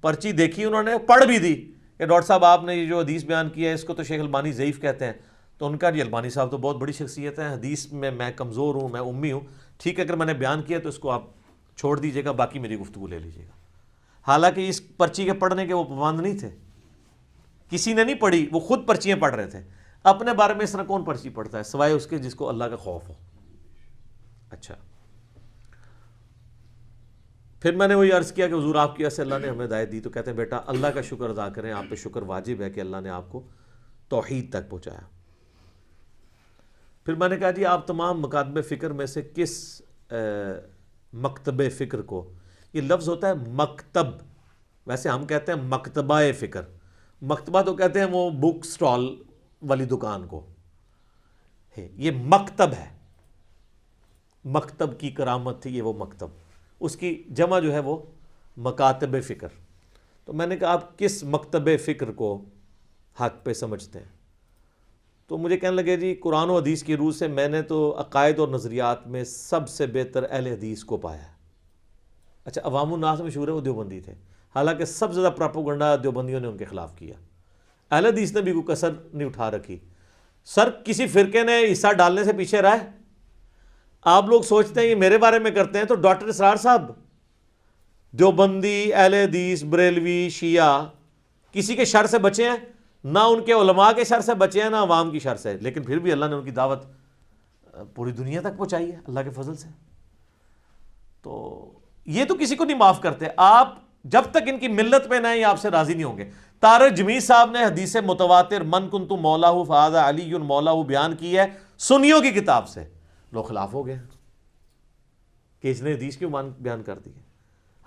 پرچی دیکھی انہوں نے، پڑھ بھی دی کہ ڈاکٹر صاحب آپ نے یہ جو حدیث بیان کی ہے اس کو تو شیخ البانی ضعیف کہتے ہیں. تو ان کا جی البانی صاحب تو بہت بڑی شخصیت ہے، حدیث میں کمزور ہوں، میں امی ہوں، ٹھیک ہے اگر میں نے بیان کیا تو اس کو آپ چھوڑ دیجیے گا، باقی میری گفتگو لے لیجیے گا. حالانکہ اس پرچی کے پڑھنے کے وہ پابند نہیں تھے، کسی نے نہیں پڑھی، وہ خود پرچیاں پڑھ رہے تھے. اپنے بارے میں اس طرح کون پرچی پڑھتا ہے سوائے اس کے جس کو اللہ کا خوف ہو. اچھا، پھر میں نے وہی عرض کیا کہ حضور آپ کی وجہ سے اللہ نے ہمیں ہدایت دی. تو کہتے ہیں بیٹا اللہ کا شکر ادا کریں، آپ پہ شکر واجب ہے کہ اللہ نے آپ کو توحید تک پہنچایا. پھر میں نے کہا جی آپ تمام مکاتب فکر میں سے کس مکتب فکر کو، یہ لفظ ہوتا ہے مکتب، ویسے ہم کہتے ہیں مکتبہ فکر، مکتبہ تو کہتے ہیں وہ بک سٹال والی دکان کو، یہ مکتب ہے، مکتب کی کرامت تھی یہ وہ مکتب، اس کی جمع جو ہے وہ مکاتب فکر. تو میں نے کہا آپ کس مکتب فکر کو حق پہ سمجھتے ہیں؟ تو مجھے کہنے لگے جی قرآن و حدیث کی روح سے میں نے تو عقائد اور نظریات میں سب سے بہتر اہل حدیث کو پایا ہے. اچھا، عوام الناس مشہور ہے وہ دیوبندی تھے، حالانکہ سب سے زیادہ پراپوگنڈا دیوبندیوں نے ان کے خلاف کیا. اہل حدیث نے بھی کوئی کسر نہیں اٹھا رکھی. سر کسی فرقے نے حصہ ڈالنے سے پیچھے رہا ہے؟ آپ لوگ سوچتے ہیں یہ میرے بارے میں کرتے ہیں، تو ڈاکٹر اسرار صاحب دیوبندی، اہل حدیث، بریلوی، شیعہ کسی کے شر سے بچے ہیں؟ نہ ان کے علماء کے شر سے بچے ہیں، نہ عوام کی شر سے، لیکن پھر بھی اللہ نے ان کی دعوت پوری دنیا تک پہنچائی ہے اللہ کے فضل سے. تو یہ تو کسی کو نہیں معاف کرتے. آپ جب تک ان کی ملت پہ نہ ہیں یہ آپ سے راضی نہیں ہوں گے. طارق جمیل صاحب نے حدیث متواتر من کنت مولاہ فہذا علی مولاہ بیان کی ہے سنیوں کی کتاب سے، لوگ خلاف ہو گئے کہ اس نے حدیث کیوں بیان کر دی ہے.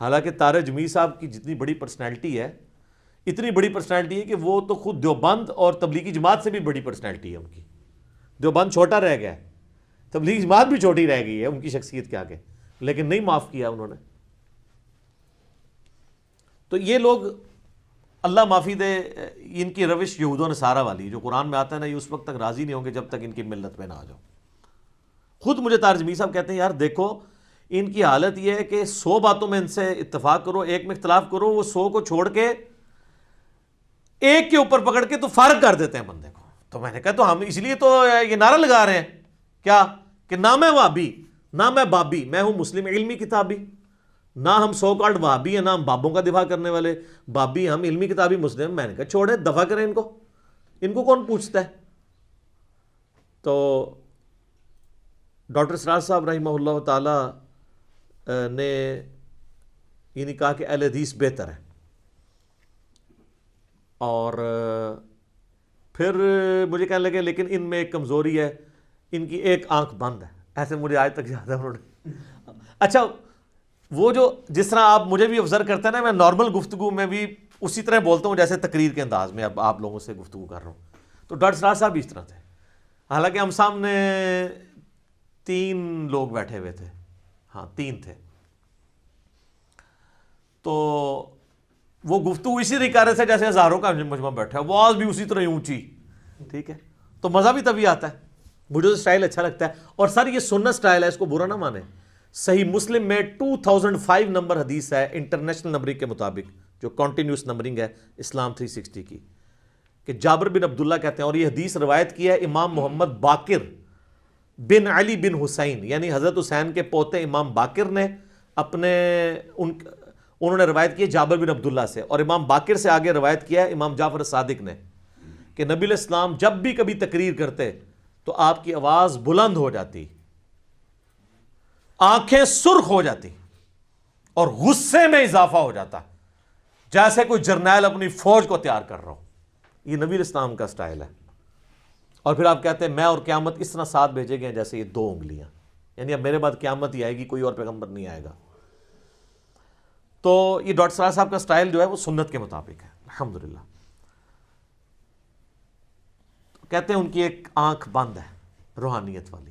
حالانکہ طارق جمیل صاحب کی جتنی بڑی پرسنالٹی ہے، اتنی بڑی پرسنالٹی ہے کہ وہ تو خود دیوبند اور تبلیغی جماعت سے بھی بڑی پرسنالٹی ہے ان کی. دیوبند چھوٹا رہ گیا ہے، تبلیغی جماعت بھی چھوٹی رہ گئی ہے ان کی شخصیت کے آگے، لیکن نہیں معاف کیا انہوں نے. تو یہ لوگ اللہ معافی دے، ان کی روش یہود و نصارہ والی جو قرآن میں آتا ہے نا، یہ اس وقت تک راضی نہیں ہوں گے جب تک ان کی ملت میں نہ آ جاؤ. خود مجھے طارق جمیل صاحب کہتے ہیں یار دیکھو ان کی حالت یہ ہے کہ 100 باتوں میں ان سے اتفاق کرو، ایک میں اختلاف کرو، وہ 100 کو چھوڑ کے ایک کے اوپر پکڑ کے تو فارغ کر دیتے ہیں بندے کو. تو میں نے کہا تو ہم اس لیے تو یہ نعرہ لگا رہے ہیں کیا کہ نہ میں وہابی، نہ میں بابی، میں ہوں مسلم علمی کتابی. نہ ہم سو کالڈ وہابی ہیں، نہ ہم بابوں کا دفاع کرنے والے بابی، ہم علمی کتابی مسلم. میں نے کہا چھوڑے، دفاع کریں ان کو کون پوچھتا ہے. تو ڈاکٹر اسرار صاحب رحمہ اللہ تعالی نے یہ کہا کہ اہل حدیث بہتر ہے، اور پھر مجھے کہنے لگے لیکن ان میں ایک کمزوری ہے، ان کی ایک آنکھ بند ہے. ایسے مجھے آج تک یاد ہے انہوں نے. اچھا، وہ جو جس طرح آپ مجھے بھی آبزرو کرتے ہیں نا، میں نارمل گفتگو میں بھی اسی طرح بولتا ہوں جیسے تقریر کے انداز میں اب آپ لوگوں سے گفتگو کر رہا ہوں. تو ڈاکٹر اسرار صاحب بھی اس طرح تھے، حالانکہ ہم سامنے 3 لوگ بیٹھے ہوئے تھے، ہاں 3 تھے. تو وہ گفتگو اسی طرح کر رہے تھے جیسے ہزاروں کا مجمع بیٹھا ہے، آواز بھی اسی طرح اونچی، ٹھیک ہے. تو مزہ بھی تبھی آتا ہے، مجھے تو سٹائل اچھا لگتا ہے. اور سر یہ سنت سٹائل ہے، اس کو برا نہ مانے. صحیح مسلم میں 2005 نمبر حدیث ہے انٹرنیشنل نمبرنگ کے مطابق، جو کنٹینیوس نمبرنگ ہے اسلام 360 کی، کہ جابر بن عبداللہ کہتے ہیں، اور یہ حدیث روایت کی ہے امام محمد باقر بن علی بن حسین، یعنی حضرت حسین کے پوتے امام باقر نے انہوں نے روایت کی ہے جابر بن عبداللہ سے، اور امام باقر سے آگے روایت کیا ہے امام جعفر صادق نے کہ نبی علیہ السلام جب بھی کبھی تقریر کرتے تو آپ کی آواز بلند ہو جاتی، آنکھیں سرخ ہو جاتی، اور غصے میں اضافہ ہو جاتا، جیسے کوئی جرنیل اپنی فوج کو تیار کر رہا ہو. یہ نبی علیہ السلام کا سٹائل ہے. اور پھر آپ کہتے ہیں میں اور قیامت اس طرح ساتھ بھیجے گئے جیسے یہ 2 انگلیاں، یعنی اب میرے بعد قیامت ہی آئے گی، کوئی اور پیغمبر نہیں آئے گا. تو یہ ڈاکٹر اسرار صاحب کا سٹائل جو ہے وہ سنت کے مطابق ہے الحمدللہ. کہتے ہیں ان کی ایک آنکھ بند ہے روحانیت والی،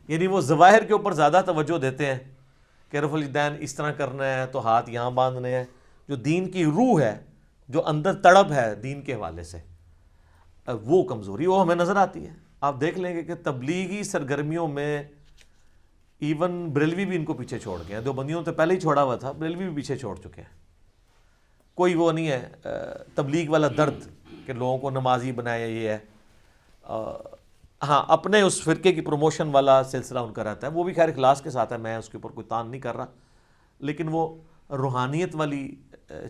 یعنی وہ ظواہر کے اوپر زیادہ توجہ دیتے ہیں کہ رفع الیدین اس طرح کرنا ہے تو ہاتھ یہاں باندھنے ہیں. جو دین کی روح ہے، جو اندر تڑپ ہے دین کے حوالے سے، وہ کمزوری وہ ہمیں نظر آتی ہے. آپ دیکھ لیں گے کہ تبلیغی سرگرمیوں میں ایون بریلوی بھی ان کو پیچھے چھوڑ گئے ہیں. دیوبندیوں تو پہلے ہی چھوڑا ہوا تھا، بریلوی بھی پیچھے چھوڑ چکے ہیں. کوئی وہ نہیں ہے تبلیغ والا درد کہ لوگوں کو نمازی بنایا یہ ہے. ہاں اپنے اس فرقے کی پروموشن والا سلسلہ ان کا رہتا ہے, وہ بھی خیر اخلاص کے ساتھ ہے, میں اس کے اوپر کوئی تان نہیں کر رہا, لیکن وہ روحانیت والی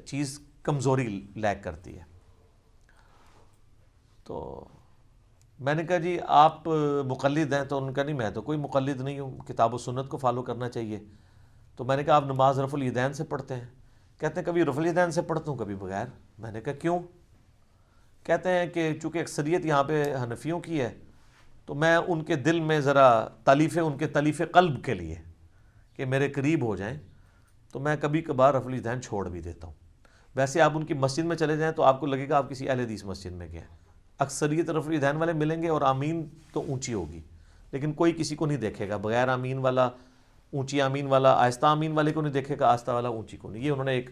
چیز کمزوری لیک کرتی ہے. تو میں نے کہا جی آپ مقلد ہیں؟ تو ان کا نہیں, میں تو کوئی مقلد نہیں ہوں, کتاب و سنت کو فالو کرنا چاہیے. تو میں نے کہا آپ نماز رفع الیدین سے پڑھتے ہیں؟ کہتے ہیں کبھی رفع الیدین سے پڑھتا ہوں کبھی بغیر. میں نے کہا کیوں؟ کہتے ہیں کہ چونکہ اکثریت یہاں پہ حنفیوں کی ہے تو میں ان کے دل میں ذرا ان کے تلیف قلب کے لیے کہ میرے قریب ہو جائیں تو میں کبھی کبھار رفع الیدین چھوڑ بھی دیتا ہوں. ویسے آپ ان کی مسجد میں چلے جائیں تو آپ کو لگے گا آپ کسی اہل حدیث مسجد میں گئے. اکثریت رفع الیدین والے ملیں گے اور آمین تو اونچی ہوگی, لیکن کوئی کسی کو نہیں دیکھے گا بغیر آمین والا, اونچی آمین والا آہستہ آمین والے کو نہیں دیکھے گا, آہستہ والا اونچی کو نہیں. یہ انہوں نے ایک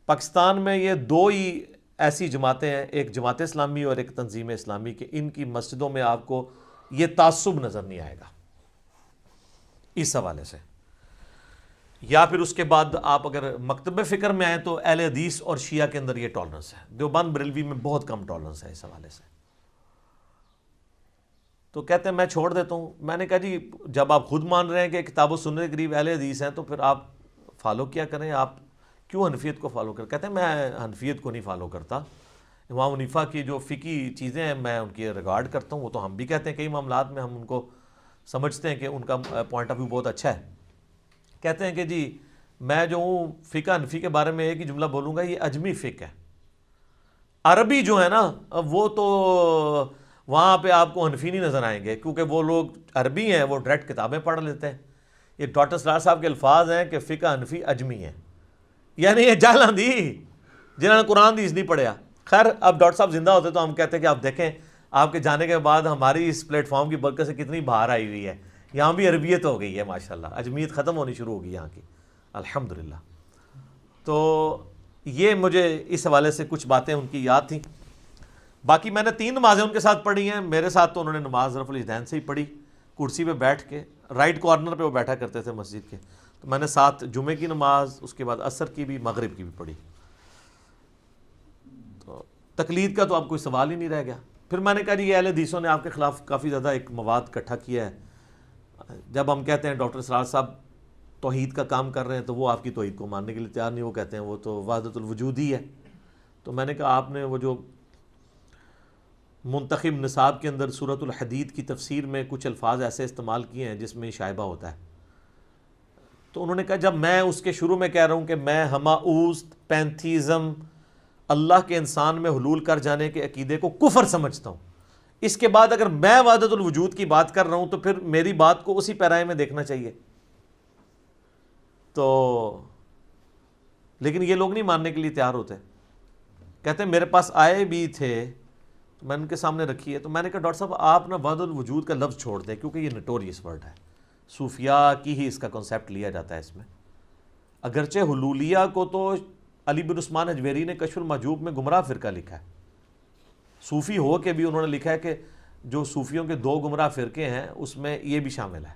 پاکستان میں یہ دو ہی ایسی جماعتیں ہیں, ایک جماعت اسلامی اور ایک تنظیم اسلامی, کہ ان کی مسجدوں میں آپ کو یہ تعصب نظر نہیں آئے گا اس حوالے سے. یا پھر اس کے بعد آپ اگر مکتب فکر میں آئیں تو اہل حدیث اور شیعہ کے اندر یہ ٹالرنس ہے, دیوبند بریلوی میں بہت کم ٹالرنس ہے اس حوالے سے. تو کہتے ہیں میں چھوڑ دیتا ہوں. میں نے کہا جی جب آپ خود مان رہے ہیں کہ کتاب و سنت کے قریب اہل حدیث ہیں تو پھر آپ فالو کیا کریں, آپ کیوں حنفیت کو فالو کریں؟ کہتے ہیں میں حنفیت کو نہیں فالو کرتا, امام حنیفہ کی جو فقہی چیزیں ہیں میں ان کی ریگارڈ کرتا ہوں, وہ تو ہم بھی کہتے ہیں کئی معاملات میں ہم ان کو سمجھتے ہیں کہ ان کا پوائنٹ آف ویو بہت اچھا ہے. کہتے ہیں کہ جی میں جو ہوں فقہ حنفی کے بارے میں ایک ہی جملہ بولوں گا, یہ اجمی فقہ ہے. عربی جو ہے نا وہ تو وہاں پہ آپ کو حنفی نہیں نظر آئیں گے, کیونکہ وہ لوگ عربی ہیں, وہ ڈائریکٹ کتابیں پڑھ لیتے ہیں. یہ ڈاکٹر سرار صاحب کے الفاظ ہیں کہ فقہ حنفی اجمی ہے, یعنی یہ جہل اندھی جنہوں نے قرآن حدیث نہیں پڑھیا. خیر اب ڈاکٹر صاحب زندہ ہوتے تو ہم کہتے ہیں کہ آپ دیکھیں آپ کے جانے کے بعد ہماری اس پلیٹ فارم کی برکت سے کتنی بہار آئی ہوئی ہے, یہاں بھی عربیت ہو گئی ہے ماشاءاللہ, اجمیت ختم ہونی شروع ہوگی یہاں کی الحمدللہ. تو یہ مجھے اس حوالے سے کچھ باتیں ان کی یاد تھیں. باقی میں نے 3 نمازیں ان کے ساتھ پڑھی ہیں, میرے ساتھ تو انہوں نے نماز رفع الیدین سے ہی پڑھی, کرسی پہ بیٹھ کے, رائٹ کارنر پہ وہ بیٹھا کرتے تھے مسجد کے. تو میں نے ساتھ جمعے کی نماز, اس کے بعد عصر کی بھی, مغرب کی بھی پڑھی. تو تقلید کا تو اب کوئی سوال ہی نہیں رہ گیا. پھر میں نے کہا جی اہل حدیثوں نے آپ کے خلاف کافی زیادہ ایک مواد اکٹھا کیا ہے. جب ہم کہتے ہیں ڈاکٹر سرار صاحب توحید کا کام کر رہے ہیں تو وہ آپ کی توحید کو ماننے کے لیے تیار نہیں, وہ کہتے ہیں وہ تو وحدت الوجود ہی ہے. تو میں نے کہا آپ نے وہ جو منتخب نصاب کے اندر سورۃ الحدید کی تفسیر میں کچھ الفاظ ایسے استعمال کیے ہیں جس میں شائبہ ہوتا ہے. تو انہوں نے کہا جب میں اس کے شروع میں کہہ رہا ہوں کہ میں ہماؤست پینتھیزم, اللہ کے انسان میں حلول کر جانے کے عقیدے کو کفر سمجھتا ہوں, اس کے بعد اگر میں وحدت الوجود کی بات کر رہا ہوں تو پھر میری بات کو اسی پیرائے میں دیکھنا چاہیے. تو لیکن یہ لوگ نہیں ماننے کے لیے تیار ہوتے. کہتے ہیں میرے پاس آئے بھی تھے تو میں ان کے سامنے رکھی ہے. تو میں نے کہا ڈاکٹر صاحب آپ نا وحدت الوجود کا لفظ چھوڑ دیں, کیونکہ یہ نٹوریس ورڈ ہے, صوفیاء کی ہی اس کا کنسیپٹ لیا جاتا ہے اس میں. اگرچہ حلولیہ کو تو علی بن عثمان حجویری نے کشف المحجوب میں گمراہ فرقہ لکھا ہے, صوفی ہو کے بھی انہوں نے لکھا ہے کہ جو صوفیوں کے 2 گمراہ فرقے ہیں اس میں یہ بھی شامل ہے,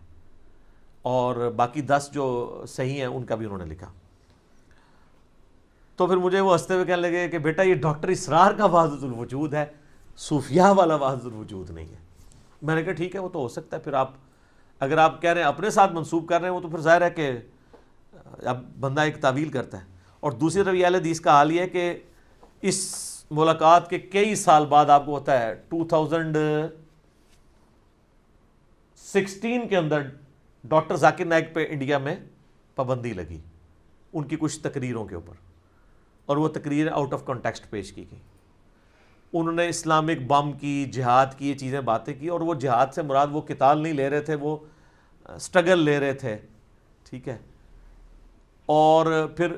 اور باقی 10 جو صحیح ہیں ان کا بھی انہوں نے لکھا. تو پھر مجھے وہ ہنستے ہوئے کہنے لگے کہ بیٹا یہ ڈاکٹر اسرار کا وحدت الوجود ہے, صوفیاء والا وحدت الوجود نہیں ہے. میں نے کہا ٹھیک ہے وہ تو ہو سکتا ہے, پھر آپ اگر آپ کہہ رہے ہیں اپنے ساتھ منسوب کر رہے ہیں وہ تو پھر ظاہر ہے کہ اب بندہ ایک تعویل کرتا ہے. اور دوسری طرف اہل حدیث کا حال یہ ہے کہ اس ملاقات کے کئی سال بعد آپ کو ہوتا ہے 2016 کے اندر ڈاکٹر ذاکر نائک پہ انڈیا میں پابندی لگی ان کی کچھ تقریروں کے اوپر, اور وہ تقریر آؤٹ آف کانٹیکسٹ پیش کی گئی. انہوں نے اسلامک بم کی, جہاد کی, یہ چیزیں باتیں کی, اور وہ جہاد سے مراد وہ قتال نہیں لے رہے تھے, وہ سٹرگل لے رہے تھے, ٹھیک ہے. اور پھر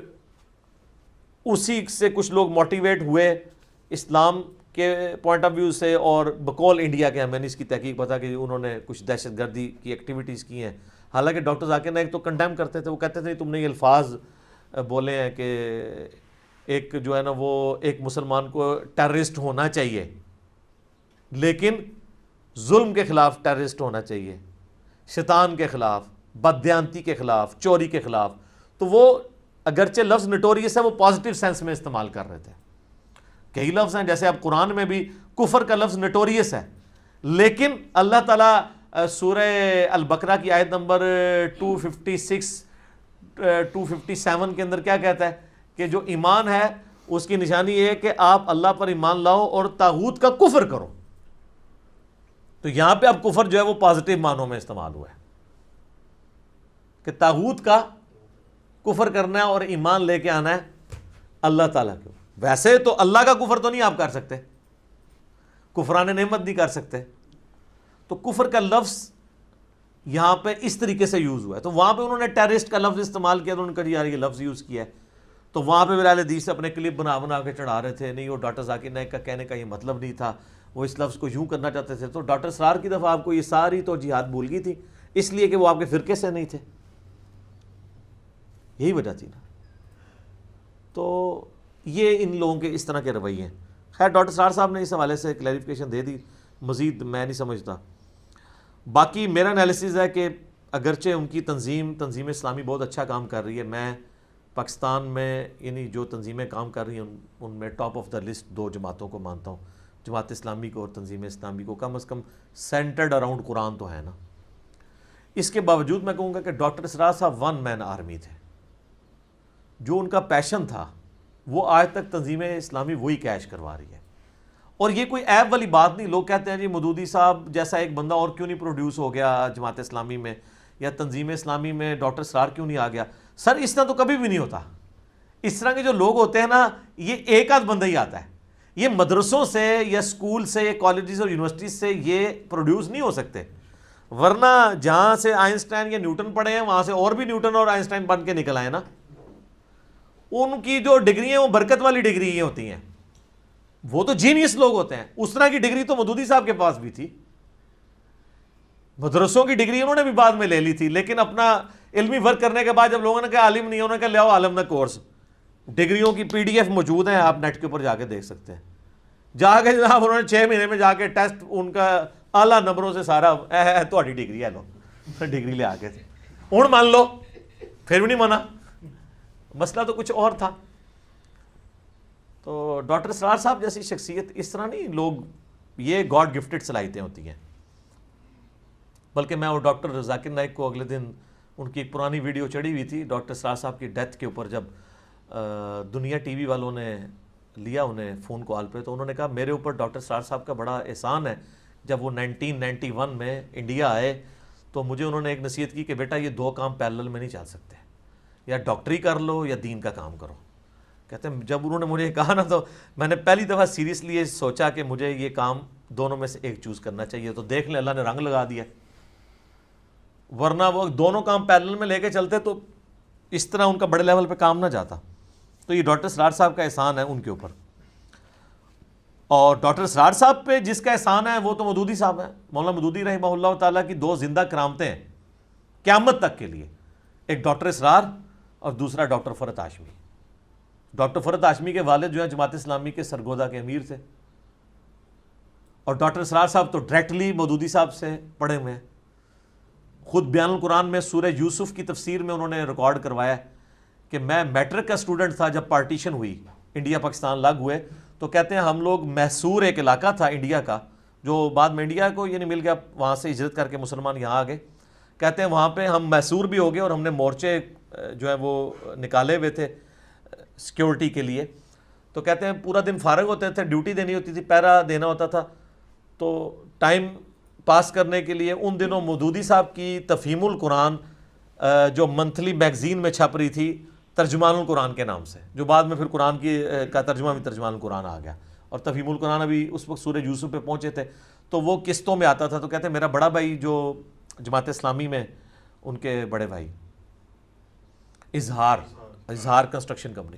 اسی سے کچھ لوگ موٹیویٹ ہوئے اسلام کے پوائنٹ آف ویو سے, اور بقول انڈیا کے, میں نے اس کی تحقیق پتا کہ انہوں نے کچھ دہشت گردی کی ایکٹیویٹیز کی ہیں. حالانکہ ڈاکٹر ذاکر نائک تو کنڈیم کرتے تھے, وہ کہتے تھے تم نے یہ الفاظ بولے ہیں کہ ایک جو ہے نا وہ ایک مسلمان کو ٹیررسٹ ہونا چاہیے, لیکن ظلم کے خلاف ٹیررسٹ ہونا چاہیے, شیطان کے خلاف, بددیانتی کے خلاف, چوری کے خلاف. تو وہ اگرچہ لفظ نٹوریس ہے وہ پازیٹیو سینس میں استعمال کر رہے تھے. کئی لفظ ہیں جیسے اب قرآن میں بھی کفر کا لفظ نٹوریس ہے, لیکن اللہ تعالیٰ سورہ البقرہ کی آیت نمبر 256 257 کے اندر کیا کہتا ہے کہ جو ایمان ہے اس کی نشانی یہ ہے کہ آپ اللہ پر ایمان لاؤ اور طاغوت کا کفر کرو. تو یہاں پہ اب کفر جو ہے وہ پازیٹیو معنوں میں استعمال ہوا ہے کہ طاغوت کا کفر کرنا ہے اور ایمان لے کے آنا ہے اللہ تعالیٰ کے. ویسے تو اللہ کا کفر تو نہیں آپ کر سکتے, کفران نعمت نہیں کر سکتے, تو کفر کا لفظ یہاں پہ اس طریقے سے یوز ہوا ہے. تو وہاں پہ انہوں نے ٹیررسٹ کا لفظ استعمال کیا تو انہوں نے کہا یار یہ لفظ یوز کیا ہے, تو وہاں پہ اہل حدیث اپنے کلپ بنا کے چڑھا رہے تھے. نہیں وہ ڈاکٹر ذاکر نائک کا کہنے کا یہ مطلب نہیں تھا, وہ اس لفظ کو یوں کرنا چاہتے تھے. تو ڈاکٹر اسرار کی دفعہ آپ کو یہ ساری تو جہاد بھول گئی تھی, اس لیے کہ وہ آپ کے فرقے سے نہیں تھے, یہی وجہ تھی نا. تو یہ ان لوگوں کے اس طرح کے رویے ہیں. خیر ڈاکٹر اسرار صاحب نے اس حوالے سے کلیریفیکیشن دے دی, مزید میں نہیں سمجھتا. باقی میرا انالیسز ہے کہ اگرچہ ان کی تنظیم اسلامی بہت اچھا کام کر رہی ہے, میں پاکستان میں یعنی جو تنظیمیں کام کر رہی ہیں ان میں ٹاپ آف دا لسٹ 2 جماعتوں کو مانتا ہوں, جماعت اسلامی کو اور تنظیم اسلامی کو. کم از کم سینٹرڈ اراؤنڈ قرآن تو ہے نا. اس کے باوجود میں کہوں گا کہ ڈاکٹر اسرار صاحب 1 مین آرمی تھے. جو ان کا پیشن تھا وہ آج تک تنظیم اسلامی وہی کیش کروا رہی ہے. اور یہ کوئی عیب والی بات نہیں. لوگ کہتے ہیں جی مودودی صاحب جیسا ایک بندہ اور کیوں نہیں پروڈیوس ہو گیا جماعت اسلامی میں, یا تنظیم اسلامی میں ڈاکٹر اسرار کیوں نہیں آ گیا. سر اس طرح تو کبھی بھی نہیں ہوتا. اس طرح کے جو لوگ ہوتے ہیں نا, یہ ایک آدھ بندہ ہی آتا ہے. یہ مدرسوں سے یا اسکول سے یا کالجز اور یونیورسٹیز سے یہ پروڈیوس نہیں ہو سکتے, ورنہ جہاں سے آئنسٹائن یا نیوٹن پڑھے ہیں وہاں سے اور بھی نیوٹن اور آئنسٹائن بن کے نکل آئے نا. ان کی جو ڈگری ہیں وہ برکت والی ڈگری ہوتی ہیں, وہ تو جینیس لوگ ہوتے ہیں. اس طرح کی ڈگری تو مودودی صاحب کے پاس بھی تھی, مدرسوں کی ڈگری انہوں نے بھی بعد میں لے لی تھی, لیکن اپنا علمی ورک کرنے کے بعد جب لوگوں نے کہا عالم نہیں ہے, انہوں نے کہا لے آؤ عالم نہ کورس. ڈگریوں کی PDF موجود ہیں, آپ نیٹ کے اوپر جا کے دیکھ سکتے ہیں. جا کے جناب انہوں نے 6 مہینے میں جا کے ٹیسٹ ان کا اعلیٰ نمبروں سے سارا تھوڑی ڈگری ہے, لو ڈگری لے آ کے ہوں مان لو, پھر بھی نہیں مانا. مسئلہ تو کچھ اور تھا. تو ڈاکٹر اسرار صاحب جیسی شخصیت اس طرح نہیں, لوگ یہ گاڈ گفٹڈ صلاحیتیں ہوتی ہیں. بلکہ میں وہ ڈاکٹر ذاکر نائک کو اگلے دن ان کی ایک پرانی ویڈیو چڑھی ہوئی تھی ڈاکٹر اسرار صاحب کی ڈیتھ کے اوپر, جب دنیا ٹی وی والوں نے لیا انہیں فون کال پہ, تو انہوں نے کہا میرے اوپر ڈاکٹر اسرار صاحب کا بڑا احسان ہے. جب وہ 1991 میں انڈیا آئے تو مجھے انہوں نے ایک نصیحت کی کہ بیٹا یہ 2 کام پیرلل میں نہیں چل سکتے, یا ڈاکٹری کر لو یا دین کا کام کرو. کہتے ہیں جب انہوں نے مجھے کہا نا تو میں نے پہلی دفعہ سیریسلی یہ سوچا کہ مجھے یہ کام دونوں میں سے ایک چوز کرنا چاہیے. تو دیکھ لیں اللہ نے رنگ لگا دیا, ورنہ وہ دونوں کام پیرلل میں لے کے چلتے تو اس طرح ان کا بڑے لیول پہ کام نہ جاتا. تو یہ ڈاکٹر اسرار صاحب کا احسان ہے ان کے اوپر. اور ڈاکٹر اسرار صاحب پہ جس کا احسان ہے وہ تو مودودی صاحب ہیں. مولانا مودودی رحمہ اللہ تعالیٰ کی 2 زندہ کرامتیں ہیں قیامت تک کے لیے, ایک ڈاکٹر اسرار اور دوسرا ڈاکٹر فرحت ہاشمی. ڈاکٹر فرحت ہاشمی کے والد جو ہیں جماعت اسلامی کے سرگودا کے امیر تھے, اور ڈاکٹر اسرار صاحب تو ڈائریکٹلی مودودی صاحب سے پڑھے ہوئے ہیں. خود بیان القرآن میں سورہ یوسف کی تفسیر میں انہوں نے ریکارڈ کروایا کہ میں میٹرک کا اسٹوڈنٹ تھا جب پارٹیشن ہوئی, انڈیا پاکستان الگ ہوئے, تو کہتے ہیں ہم لوگ محصور ایک علاقہ تھا انڈیا کا جو بعد میں انڈیا کو یعنی مل گیا, وہاں سے ہجرت کر کے مسلمان یہاں آ گئے. کہتے ہیں وہاں پہ ہم محصور بھی ہو گئے اور ہم نے مورچے جو ہیں وہ نکالے ہوئے تھے سیکیورٹی کے لیے. تو کہتے ہیں پورا دن فارغ ہوتے تھے, ڈیوٹی دینی ہوتی تھی, پہرا دینا ہوتا تھا. تو ٹائم پاس کرنے کے لیے ان دنوں مودودی صاحب کی تفہیم القرآن جو منتھلی میگزین میں چھپ رہی تھی ترجمان القرآن کے نام سے, جو بعد میں پھر قرآن کی کا ترجمہ بھی ترجمان القرآن آ گیا, اور تفہیم القرآن ابھی اس وقت سورہ یوسف پہ پہنچے تھے, تو وہ قسطوں میں آتا تھا. تو کہتے ہیں میرا بڑا بھائی جو جماعت اسلامی میں ان کے بڑے بھائی اظہار کنسٹرکشن کمپنی,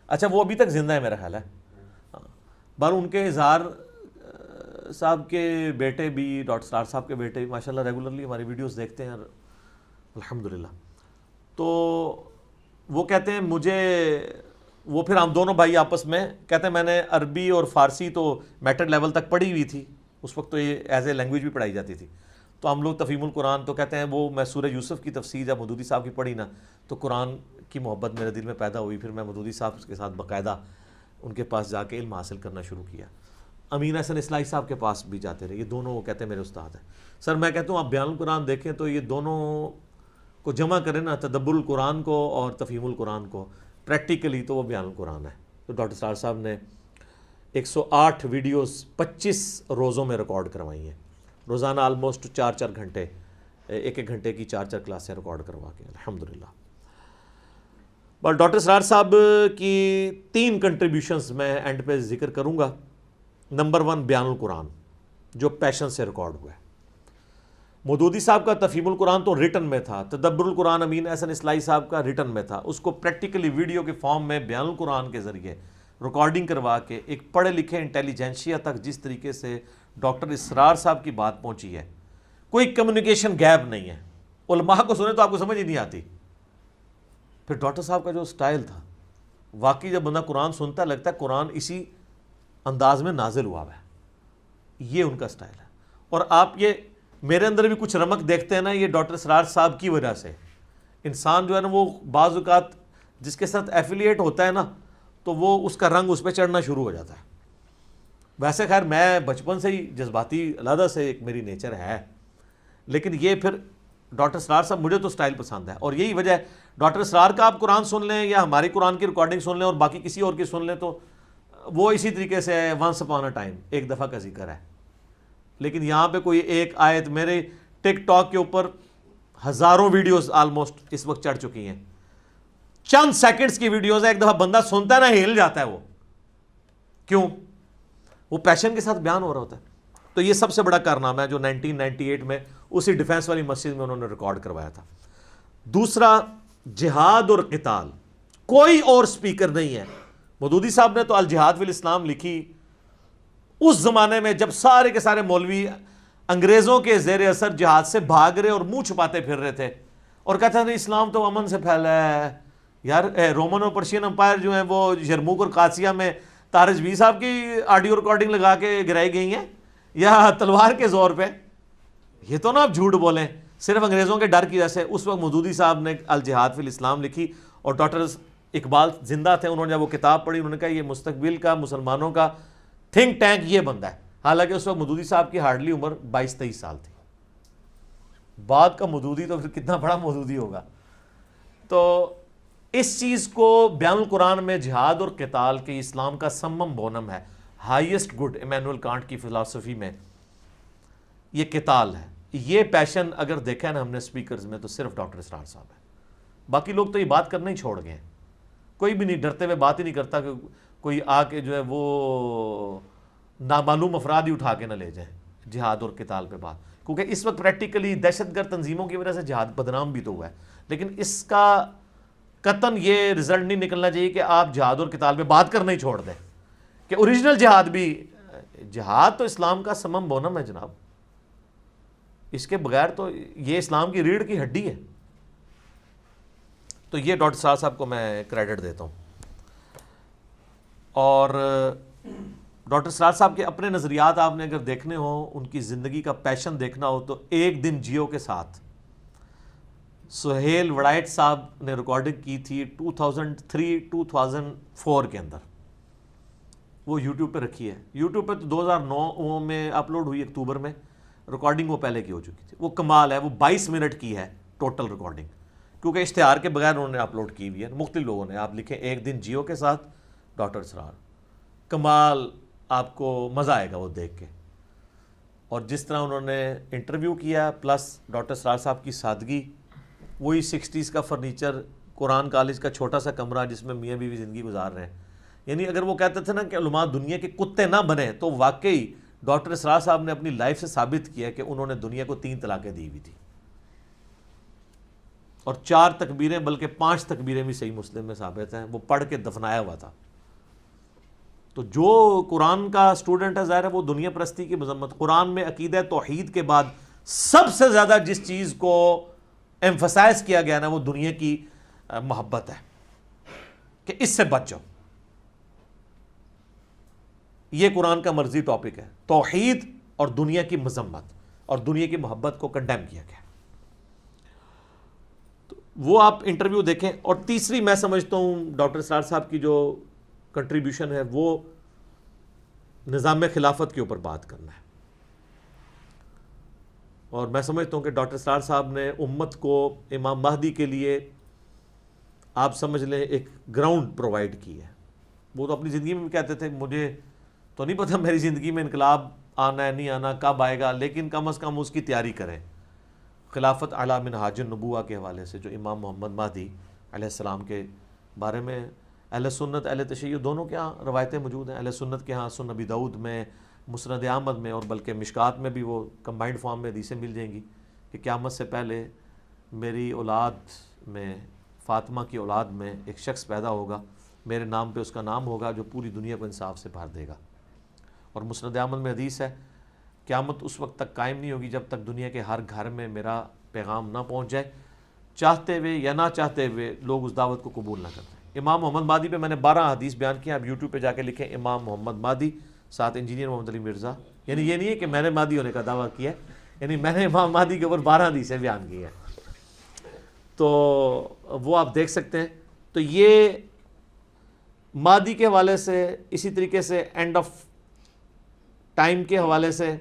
اچھا وہ ابھی تک زندہ ہے میرا خیال ہے. بار ان کے اظہار صاحب کے بیٹے بھی, ڈاکٹر اسرار صاحب کے بیٹے بھی ماشاءاللہ ریگولرلی ہماری ویڈیوز دیکھتے ہیں الحمدللہ. تو وہ کہتے ہیں مجھے, وہ پھر ہم دونوں بھائی آپس میں کہتے ہیں میں نے عربی اور فارسی تو میٹرک لیول تک پڑھی ہوئی تھی, اس وقت تو یہ ایز اے لینگویج بھی پڑھائی جاتی تھی. تو ہم لوگ تفہیم القرآن تو کہتے ہیں وہ میں سورہ یوسف کی تفسیر جب مودودی صاحب کی پڑھی نا تو قرآن کی محبت میرے دل میں پیدا ہوئی، پھر میں مودودی صاحب کے ساتھ باقاعدہ ان کے پاس جا کے علم حاصل کرنا شروع کیا۔ امین احسن اصلاحی صاحب کے پاس بھی جاتے رہے، یہ دونوں وہ کہتے ہیں میرے استاد ہیں۔ سر میں کہتا ہوں آپ بیان القرآن دیکھیں تو یہ دونوں کو جمع کریں نا، تدبر القرآن کو اور تفہیم القرآن کو، پریکٹیکلی تو وہ بیان القرآن ہے۔ تو ڈاکٹر اسرار صاحب نے 108 ویڈیوز 25 روزوں میں ریکارڈ کروائی ہیں، روزانہ آلموسٹ 4 گھنٹے، ایک گھنٹے کی 4 کلاسیں ریکارڈ کروا کے الحمدللہ۔ بٹ ڈاکٹر اسرار صاحب کی 3 کنٹریبیوشنز میں اینڈ پہ ذکر کروں گا۔ نمبر 1 بیان القرآن جو پیشن سے ریکارڈ ہوا ہے۔ مودودی صاحب کا تفہیم القرآن تو ریٹن میں تھا، تدبر القرآن امین احسن اصلاحی صاحب کا ریٹن میں تھا، اس کو پریکٹیکلی ویڈیو کے فارم میں بیان القرآن کے ذریعے ریکارڈنگ کروا کے ایک پڑھے لکھے انٹیلیجنشیا تک جس طریقے سے ڈاکٹر اسرار صاحب کی بات پہنچی ہے، کوئی کمیونیکیشن گیپ نہیں ہے۔ علماء کو سنے تو آپ کو سمجھ ہی نہیں آتی۔ پھر ڈاکٹر صاحب کا جو سٹائل تھا، واقعی جب بندہ قرآن سنتا ہے لگتا ہے قرآن اسی انداز میں نازل ہوا ہے، یہ ان کا سٹائل ہے۔ اور آپ یہ میرے اندر بھی کچھ رمق دیکھتے ہیں نا، یہ ڈاکٹر اسرار صاحب کی وجہ سے۔ انسان جو ہے نا وہ بعض اوقات جس کے ساتھ ایفیلیٹ ہوتا ہے نا تو وہ اس کا رنگ اس پہ چڑھنا شروع ہو جاتا ہے۔ ویسے خیر میں بچپن سے ہی جذباتی علیحدہ سے ایک میری نیچر ہے، لیکن یہ پھر ڈاکٹر اسرار صاحب مجھے تو سٹائل پسند ہے، اور یہی وجہ ہے ڈاکٹر اسرار کا آپ قرآن سن لیں یا ہماری قرآن کی ریکارڈنگ سن لیں اور باقی کسی اور کی سن لیں تو وہ اسی طریقے سے ونس اپان اے ٹائم ایک دفعہ کا ذکر ہے۔ لیکن یہاں پہ کوئی ایک آیت، میرے ٹک ٹاک کے اوپر ہزاروں ویڈیوز آلموسٹ اس وقت چڑھ چکی ہیں، چند سیکنڈز کی ویڈیوز ہے، ایک دفعہ بندہ سنتا ہے نا ہل جاتا ہے وہ، کیوں؟ وہ پیشن کے ساتھ بیان ہو رہا ہوتا ہے۔ تو یہ سب سے بڑا کارنامہ ہے جو 1998 میں اسی ڈیفینس والی مسجد میں انہوں نے ریکارڈ کروایا تھا۔ دوسرا جہاد اور قتال، کوئی اور سپیکر نہیں ہے۔ مودودی صاحب نے تو الجہاد فی الاسلام لکھی اس زمانے میں جب سارے کے سارے مولوی انگریزوں کے زیر اثر جہاد سے بھاگ رہے اور منہ چھپاتے پھر رہے تھے اور کہتے تھے اسلام تو امن سے پھیلا ہے۔ یار رومن اور پرشین امپائر جو ہیں وہ یرموک اور قادسیہ میں طارق بی صاحب کی آڈیو ریکارڈنگ لگا کے گرائی گئی ہیں یا تلوار کے زور پہ؟ یہ تو نا آپ جھوٹ بولیں صرف انگریزوں کے ڈر کی وجہ سے۔ اس وقت مودودی صاحب نے الجہاد فی الاسلام لکھی اور ڈاکٹر اقبال زندہ تھے، انہوں نے جب وہ کتاب پڑھی انہوں نے کہا یہ مستقبل کا مسلمانوں کا تھنک ٹینک یہ بندہ ہے۔ حالانکہ اس وقت مودودی صاحب کی ہارڈلی عمر 22-23 سال تھی۔ بعد کا مودودی تو پھر کتنا بڑا مودودی ہوگا۔ تو اس چیز کو بیان القرآن میں جہاد اور قتال کے اسلام کا سمم بونم ہے، ہائیسٹ گڈ ایمینول کانٹ کی فلسفی میں یہ قتال ہے۔ یہ پیشن اگر دیکھا نا ہم نے سپیکرز میں تو صرف ڈاکٹر اسرار صاحب ہے، باقی لوگ تو یہ بات کرنا ہی چھوڑ گئے ہیں۔ کوئی بھی نہیں ڈرتے ہوئے بات ہی نہیں کرتا کہ کوئی آ کے جو ہے وہ نامعلوم افراد ہی اٹھا کے نہ لے جائیں جہاد اور قتال پہ بات، کیونکہ اس وقت پریکٹیکلی دہشت گرد تنظیموں کی وجہ سے جہاد بدنام بھی تو ہوا ہے، لیکن اس کا قطعاً یہ رزلٹ نہیں نکلنا چاہیے کہ آپ جہاد اور قتال پہ بات کرنا ہی چھوڑ دیں، کہ اوریجنل جہاد بھی، جہاد تو اسلام کا سمم بونم ہے جناب، اس کے بغیر تو یہ اسلام کی ریڑھ کی ہڈی ہے۔ تو یہ ڈاکٹر اسرار صاحب کو میں کریڈٹ دیتا ہوں۔ اور ڈاکٹر اسرار صاحب کے اپنے نظریات آپ نے اگر دیکھنے ہوں، ان کی زندگی کا پیشن دیکھنا ہو تو ایک دن جیو کے ساتھ سہیل وڑائٹ صاحب نے ریکارڈنگ کی تھی 2003-2004 کے اندر، وہ یوٹیوب پہ رکھی ہے۔ یوٹیوب پہ تو 2009 میں اپلوڈ ہوئی، اکتوبر میں، ریکارڈنگ وہ پہلے کی ہو چکی تھی۔ وہ کمال ہے، وہ 22 منٹ کی ہے ٹوٹل ریکارڈنگ، کیونکہ اشتہار کے بغیر انہوں نے اپلوڈ کی ہوئی ہے مختلف لوگوں نے۔ آپ لکھیں ایک دن جیو کے ساتھ ڈاکٹر اسرار، کمال، آپ کو مزہ آئے گا وہ دیکھ کے۔ اور جس طرح انہوں نے انٹرویو کیا پلس ڈاکٹر اسرار صاحب کی سادگی، وہی 60s کا فرنیچر، قرآن کالج کا چھوٹا سا کمرہ جس میں میاں بیوی زندگی گزار رہے ہیں۔ یعنی اگر وہ کہتے تھے نا کہ علماء دنیا کے کتے نہ بنے، تو واقعی ڈاکٹر اسرار صاحب نے اپنی لائف سے ثابت کیا کہ انہوں نے دنیا کو 3 طلاقیں دی ہوئی تھی، اور 4 تکبیریں بلکہ 5 تکبیریں بھی صحیح مسلم میں ثابت ہیں، وہ پڑھ کے دفنایا ہوا تھا۔ تو جو قرآن کا اسٹوڈنٹ ہے ظاہر ہے وہ دنیا پرستی کی مذمت، قرآن میں عقیدہ توحید کے بعد سب سے زیادہ جس چیز کو ایمفسائز کیا گیا نا وہ دنیا کی محبت ہے، کہ اس سے بچ جاؤ۔ یہ قرآن کا مرضی ٹاپک ہے، توحید اور دنیا کی مذمت، اور دنیا کی محبت کو کنڈیم کیا گیا. تو وہ آپ انٹرویو دیکھیں. اور تیسری میں سمجھتا ہوں ڈاکٹر اسرار صاحب کی جو کنٹریبیوشن ہے وہ نظام خلافت کے اوپر بات کرنا ہے. اور میں سمجھتا ہوں کہ ڈاکٹر اسرار صاحب نے امت کو امام مہدی کے لیے آپ سمجھ لیں ایک گراؤنڈ پرووائڈ کی ہے. وہ تو اپنی زندگی میں بھی کہتے تھے مجھے تو نہیں پتہ میری زندگی میں انقلاب آنا ہے نہیں آنا کب آئے گا، لیکن کم از کم اس کی تیاری کریں. خلافت اعلیٰ منہاج النبوہ کے حوالے سے جو امام محمد مہدی علیہ السلام کے بارے میں اہل سنت اہل تشیع دونوں کے ہاں روایتیں موجود ہیں. اہل سنت کے ہاں سنن ابی داؤد میں، مسند احمد میں، اور بلکہ مشکات میں بھی وہ کمبائنڈ فارم میں حدیثیں مل جائیں گی کہ قیامت سے پہلے میری اولاد میں، فاطمہ کی اولاد میں ایک شخص پیدا ہوگا، میرے نام پہ اس کا نام ہوگا جو پوری دنیا کو انصاف سے بھر دے گا. اور مسند احمد میں حدیث ہے قیامت اس وقت تک قائم نہیں ہوگی جب تک دنیا کے ہر گھر میں میرا پیغام نہ پہنچ جائے، چاہتے ہوئے یا نہ چاہتے ہوئے لوگ اس دعوت کو قبول نہ کرتے. امام محمد مہدی پہ میں نے 12 حدیث بیان کیا. آپ یوٹیوب پہ جا کے لکھیں امام محمد مہدی ساتھ انجینئر محمد علی مرزا. یعنی یہ نہیں ہے کہ میں نے مہدی ہونے کا دعویٰ کیا ہے، یعنی میں نے امام مہدی کے اوپر 12 حدیثیں بیان کی ہیں. تو وہ آپ دیکھ سکتے ہیں. تو یہ مہدی کے حوالے سے، اسی طریقے سے اینڈ آف ٹائم کے حوالے سے،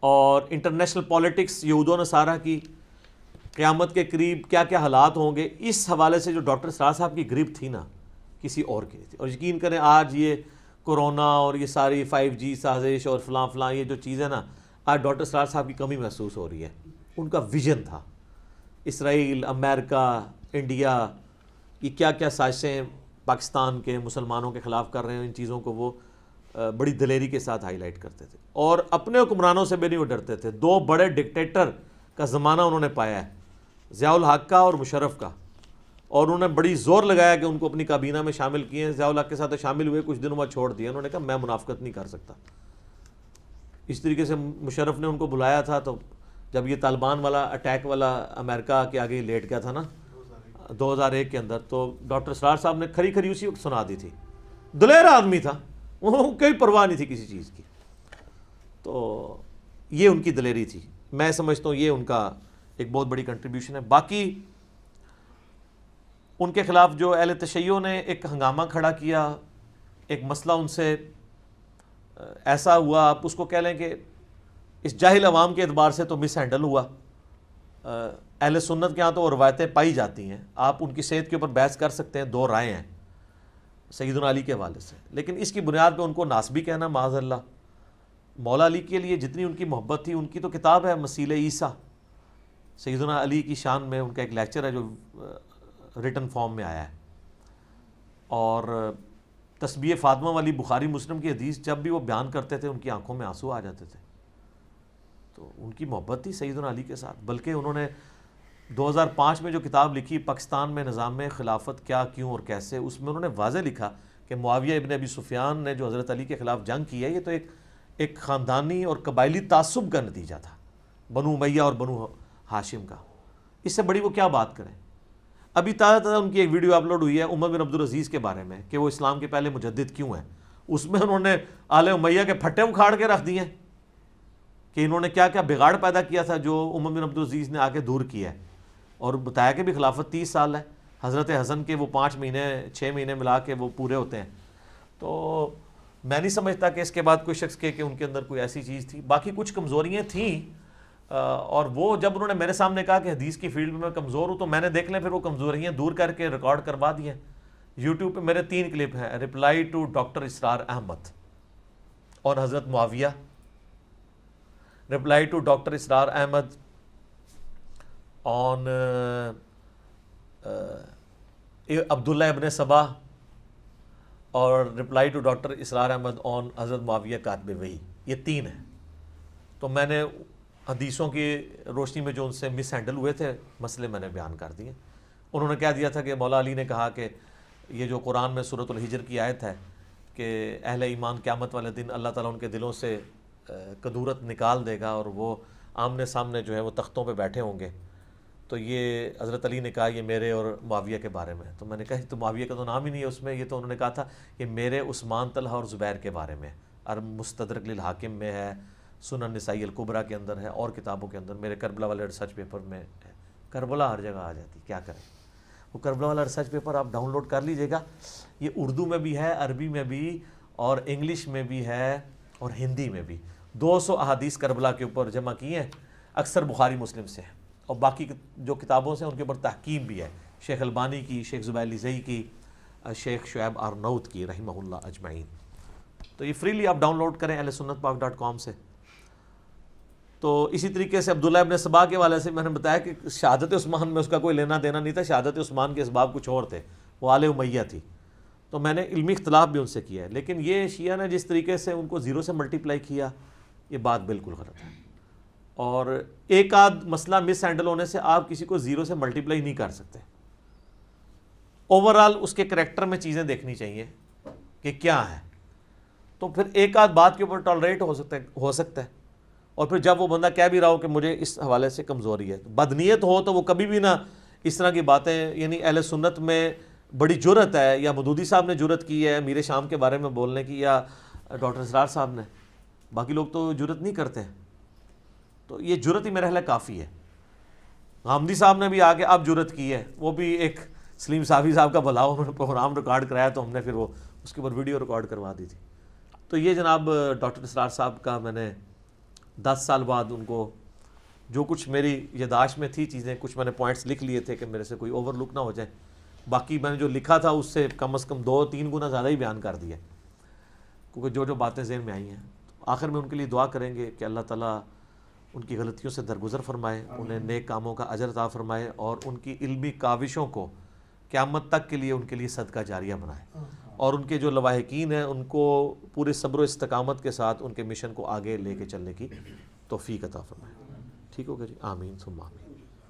اور انٹرنیشنل پالیٹکس یہود و نصارہ کی قیامت کے قریب کیا کیا حالات ہوں گے، اس حوالے سے جو ڈاکٹر اسرار صاحب کی گرپ تھی نا کسی اور کی نہیں تھی. اور یقین کریں آج یہ کورونا اور یہ ساری 5G سازش اور فلاں فلاں یہ جو چیزیں نا، آج ڈاکٹر اسرار صاحب کی کمی محسوس ہو رہی ہے. ان کا ویژن تھا. اسرائیل، امریکہ، انڈیا، یہ کیا کیا سازشیں پاکستان کے مسلمانوں کے خلاف کر رہے ہیں، ان چیزوں کو وہ بڑی دلیری کے ساتھ ہائی لائٹ کرتے تھے. اور اپنے حکمرانوں سے بھی نہیں وہ ڈرتے تھے. 2 بڑے ڈکٹیٹر کا زمانہ انہوں نے پایا ہے، ضیاء الحق کا اور مشرف کا، اور انہوں نے بڑی زور لگایا کہ ان کو اپنی کابینہ میں شامل کیے. ضیاء الحق کے ساتھ شامل ہوئے، کچھ دنوں بعد چھوڑ دیا. انہوں نے کہا میں منافقت نہیں کر سکتا. اس طریقے سے مشرف نے ان کو بلایا تھا تو جب یہ طالبان والا اٹیک والا امریکہ کے آگے لیٹ گیا تھا نا 2001 کے اندر، تو ڈاکٹر اسرار صاحب نے کھری کھری اسی وقت سنا دی تھی. دلیر آدمی تھا، وہ کوئی پرواہ نہیں تھی کسی چیز کی. تو یہ ان کی دلیری تھی. میں سمجھتا ہوں یہ ان کا ایک بہت بڑی کنٹریبیوشن ہے. باقی ان کے خلاف جو اہل تشیع نے ایک ہنگامہ کھڑا کیا، ایک مسئلہ ان سے ایسا ہوا، آپ اس کو کہہ لیں کہ اس جاہل عوام کے اعتبار سے تو مس ہینڈل ہوا. اہل سنت کے ہاں تو وہ روایتیں پائی جاتی ہیں، آپ ان کی صحت کے اوپر بحث کر سکتے ہیں، 2 رائے ہیں سیدنا علی کے حوالے سے، لیکن اس کی بنیاد پہ ان کو ناسبی کہنا معاذ اللہ. مولا علی کے لیے جتنی ان کی محبت تھی، ان کی تو کتاب ہے مسیل عیسیٰ، سیدنا علی کی شان میں ان کا ایک لیکچر ہے جو ریٹن فارم میں آیا ہے. اور تسبیح فاطمہ والی بخاری مسلم کی حدیث جب بھی وہ بیان کرتے تھے ان کی آنکھوں میں آنسو آ جاتے تھے. تو ان کی محبت تھی سیدنا علی کے ساتھ. بلکہ انہوں نے 2005 میں جو کتاب لکھی پاکستان میں نظام خلافت کیا، کیوں اور کیسے، اس میں انہوں نے واضح لکھا کہ معاویہ ابن ابی سفیان نے جو حضرت علی کے خلاف جنگ کی ہے، یہ تو ایک خاندانی اور قبائلی تعصب کا نتیجہ تھا، بنو امیہ اور بنو ہاشم کا. اس سے بڑی وہ کیا بات کریں. ابھی تازہ ان کی ایک ویڈیو اپلوڈ ہوئی ہے عمر بن عبدالعزیز کے بارے میں کہ وہ اسلام کے پہلے مجدد کیوں ہیں. اس میں انہوں نے آل امیہ کے پھٹے اکھاڑ کے رکھ دیے کہ انہوں نے کیا کیا بگاڑ پیدا کیا تھا جو عمر بن عبدالعزیز نے آ کے دور کیا ہے. اور بتایا کہ بھی خلافت 30 سال ہے، حضرت حسن کے وہ 5 مہینے 6 مہینے ملا کے وہ پورے ہوتے ہیں. تو میں نہیں سمجھتا کہ اس کے بعد کوئی شخص کہ ان کے اندر کوئی ایسی چیز تھی. باقی کچھ کمزوریاں تھیں، اور وہ جب انہوں نے میرے سامنے کہا کہ حدیث کی فیلڈ میں میں کمزور ہوں، تو میں نے دیکھ لیں پھر وہ کمزوریاں دور کر کے ریکارڈ کروا دی ہیں. یوٹیوب پہ میرے 3 کلپ ہیں، رپلائی ٹو ڈاکٹر اسرار احمد اور حضرت معاویہ، رپلائی ٹو ڈاکٹر اسرار احمد آن عبداللہ ابن سبا، اور رپلائی ٹو ڈاکٹر اسرار احمد آن حضرت معاویہ کاتب وحی. یہ 3 ہیں. تو میں نے حدیثوں کی روشنی میں جو ان سے مس ہینڈل ہوئے تھے مسئلے میں نے بیان کر دیے. انہوں نے کہہ دیا تھا کہ مولا علی نے کہا کہ یہ جو قرآن میں سورۃ الحجر کی آیت ہے کہ اہل ایمان قیامت والے دن اللہ تعالیٰ ان کے دلوں سے کدورت نکال دے گا اور وہ آمنے سامنے جو ہے وہ تختوں پہ بیٹھے ہوں گے. تو یہ حضرت علی نے کہا یہ میرے اور معاویہ کے بارے میں. تو میں نے کہا تو معاویہ کا تو نام ہی نہیں ہے اس میں. یہ تو انہوں نے کہا تھا کہ میرے عثمان، طلحہ اور زبیر کے بارے میں، اور مستدرک للحاکم میں ہے، سنن نسائی الکبریٰ کے اندر ہے اور کتابوں کے اندر، میرے کربلا والے ریسرچ پیپر میں ہے۔ کربلا ہر جگہ آ جاتی، کیا کریں، وہ کربلا والا ریسرچ پیپر آپ ڈاؤن لوڈ کر لیجئے گا، یہ اردو میں بھی ہے، عربی میں بھی، اور انگلش میں بھی ہے، اور ہندی میں بھی۔ 200 احادیث کربلا کے اوپر جمع کی ہیں، اکثر بخاری مسلم سے ہیں، اور باقی جو کتابوں سے ان کے اوپر تحکیم بھی ہے، شیخ البانی کی، شیخ زبیر لیزئی کی، شیخ شعیب آرناؤت کی رحمہ اللہ اجمعین۔ تو یہ فریلی آپ ڈاؤن لوڈ کریں ahlsunnatpak.com سے۔ تو اسی طریقے سے عبداللہ ابن سبا کے والے سے میں نے بتایا کہ شہادت عثمان میں اس کا کوئی لینا دینا نہیں تھا، شہادت عثمان کے اسباب کچھ اور تھے، وہ آل امیہ تھی، تو میں نے علمی اختلاف بھی ان سے کیا ہے۔ لیکن یہ شیعہ نے جس طریقے سے ان کو زیرو سے ملٹیپلائی کیا، یہ بات بالکل غلط ہے، اور ایک آدھ مسئلہ مس ہینڈل ہونے سے آپ کسی کو زیرو سے ملٹیپلائی نہیں کر سکتے۔ اوورآل اس کے کریکٹر میں چیزیں دیکھنی چاہیے کہ کیا ہے، تو پھر ایک آدھ بات کے اوپر ٹالریٹ ہو سکتا ہے، اور پھر جب وہ بندہ کہہ بھی رہا ہو کہ مجھے اس حوالے سے کمزوری ہے، بدنیت ہو تو وہ کبھی بھی نہ اس طرح کی باتیں، یعنی اہل سنت میں بڑی جرت ہے، یا مودودی صاحب نے جرت کی ہے میر شام کے بارے میں بولنے کی، یا ڈاکٹر اسرار صاحب نے، باقی لوگ تو جرت نہیں کرتے ہیں، تو یہ جرت ہی میرے خیال کافی ہے۔ غامدی صاحب نے بھی آگے اب جرت کی ہے، وہ بھی ایک سلیم صافی صاحب کا بلاؤ انہوں نے پروگرام ریکارڈ کرایا تو ہم نے پھر وہ اس کے اوپر ویڈیو ریکارڈ کروا دی تھی۔ تو یہ جناب ڈاکٹر اسرار صاحب کا میں نے 10 سال بعد ان کو جو کچھ میری یادداشت میں تھی چیزیں، کچھ میں نے پوائنٹس لکھ لیے تھے کہ میرے سے کوئی اوور لک نہ ہو جائے، باقی میں نے جو لکھا تھا اس سے کم از کم 2-3 گنا زیادہ ہی بیان کر دیا، کیونکہ جو باتیں ذہن میں آئی ہیں۔ آخر میں ان کے لیے دعا کریں گے کہ اللہ تعالیٰ ان کی غلطیوں سے درگزر فرمائے، انہیں نیک کاموں کا اجر عطا فرمائے، اور ان کی علمی کاوشوں کو قیامت تک کے لیے ان کے لیے صدقہ جاریہ بنائے، اور ان کے جو لواحقین ہیں ان کو پورے صبر و استقامت کے ساتھ ان کے مشن کو آگے لے کے چلنے کی توفیق عطا فرمائے۔ ٹھیک ہوگا جی، آمین ثم آمین۔